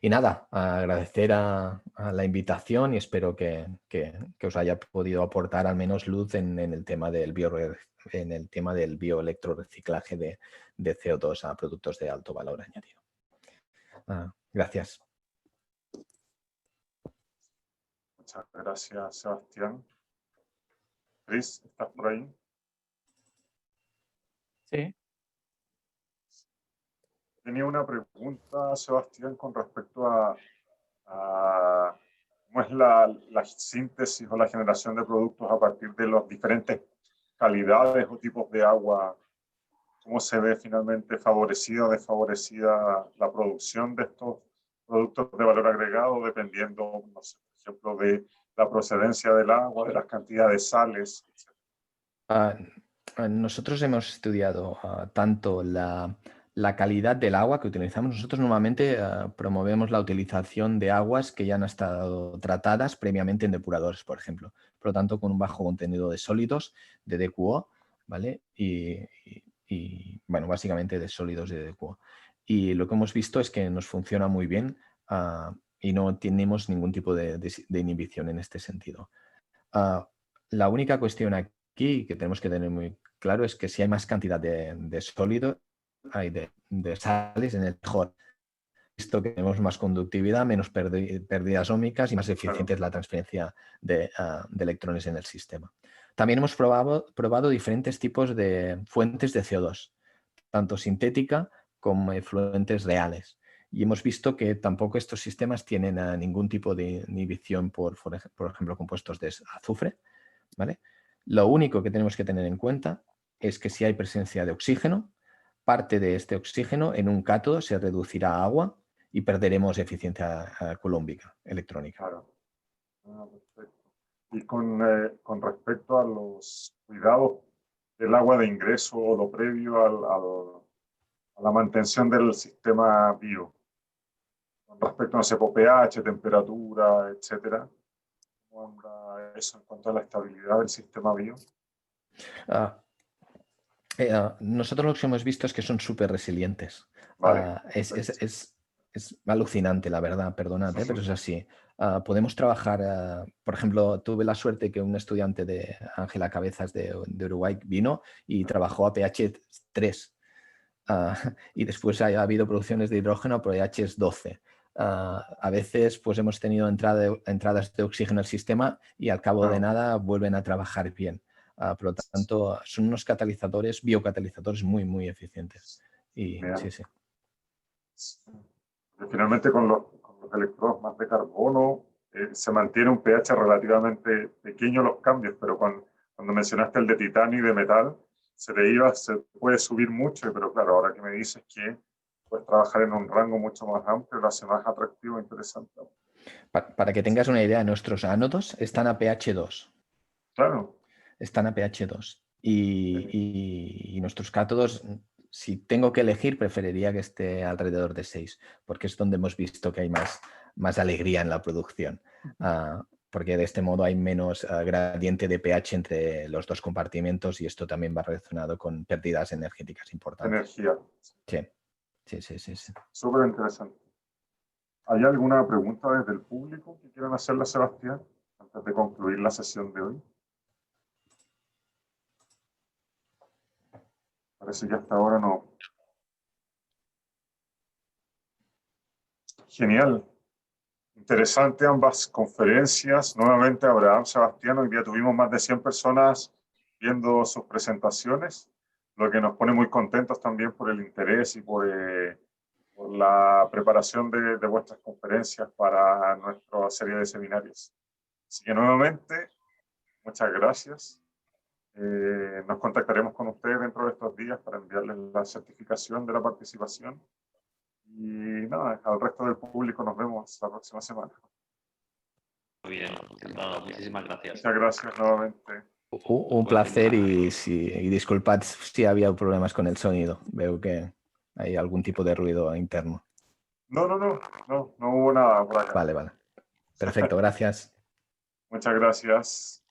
Y nada, agradecer a la invitación, y espero que os haya podido aportar al menos luz en el tema del bioelectroreciclaje de CO2 a productos de alto valor añadido. Gracias. Muchas gracias, Sebastián. Chris, ¿estás por ahí? Sí. Tenía una pregunta, Sebastián, con respecto a cómo es la síntesis o la generación de productos a partir de las diferentes calidades o tipos de agua. ¿Cómo se ve finalmente favorecida o desfavorecida la producción de estos productos de valor agregado, dependiendo, no sé, por ejemplo, de la procedencia del agua, de las cantidades de sales, etc.? Nosotros hemos estudiado tanto la calidad del agua que utilizamos. Nosotros normalmente promovemos la utilización de aguas que ya han estado tratadas previamente en depuradores, por ejemplo. Por lo tanto, con un bajo contenido de sólidos, de DQO, ¿vale? Y bueno, básicamente de sólidos de DQO. Y lo que hemos visto es que nos funciona muy bien y no tenemos ningún tipo de inhibición en este sentido. La única cuestión aquí que tenemos que tener muy claro es que si hay más cantidad de sólido, hay de sales en el mejor. Visto que tenemos más conductividad, menos pérdidas óhmicas y más eficiente es la transferencia de electrones en el sistema. También hemos probado diferentes tipos de fuentes de CO2, tanto sintética como efluentes reales. Y hemos visto que tampoco estos sistemas tienen ningún tipo de inhibición por ejemplo, compuestos de azufre, ¿vale? Lo único que tenemos que tener en cuenta es que si hay presencia de oxígeno, parte de este oxígeno en un cátodo se reducirá a agua y perderemos eficiencia coulombica electrónica. Claro. Perfecto. Y con respecto a los cuidados del agua de ingreso o lo previo a la mantención del sistema bio, con respecto a, no sé, pH, temperatura, etcétera, ¿cómo anda eso en cuanto a la estabilidad del sistema bio? Nosotros lo que hemos visto es que son súper resilientes. Vale, Es alucinante, la verdad, perdonad, pero es así. Podemos trabajar, por ejemplo, tuve la suerte que un estudiante de Ángela Cabezas de Uruguay vino y trabajó a pH 3. Y después ha habido producciones de hidrógeno a pH 12. A veces pues hemos tenido entradas de oxígeno al sistema y al cabo de nada vuelven a trabajar bien. Por lo tanto, son unos biocatalizadores muy, muy eficientes. Y sí, sí. Finalmente con los electrodos más de carbono se mantiene un pH relativamente pequeño los cambios, pero cuando mencionaste el de titanio y de metal, se puede subir mucho, pero claro, ahora que me dices que puedes trabajar en un rango mucho más amplio, lo hace más atractivo e interesante. Para que tengas una idea, nuestros ánodos están a pH 2. Claro. Están a pH 2. Y nuestros cátodos, si tengo que elegir, preferiría que esté alrededor de 6, porque es donde hemos visto que hay más alegría en la producción. Porque de este modo hay menos gradiente de pH entre los dos compartimentos, y esto también va relacionado con pérdidas energéticas importantes. Energía. Sí. Súper interesante. ¿Hay alguna pregunta desde el público que quieran hacerle a Sebastián? antes de concluir la sesión de hoy? Parece que hasta ahora no. Genial. Interesante ambas conferencias. Nuevamente, Abraham, Sebastián, hoy día tuvimos más de 100 personas viendo sus presentaciones, lo que nos pone muy contentos también por el interés y por la preparación de vuestras conferencias para nuestra serie de seminarios. Así que nuevamente, muchas gracias. Nos contactaremos con ustedes dentro de estos días para enviarles la certificación de la participación. Y nada, al resto del público nos vemos la próxima semana. Muy bien, encantado. Muchísimas gracias. Muchas gracias nuevamente. Un placer y disculpad si había problemas con el sonido. Veo que hay algún tipo de ruido interno. No hubo nada por acá. Vale. Perfecto, gracias. Muchas gracias.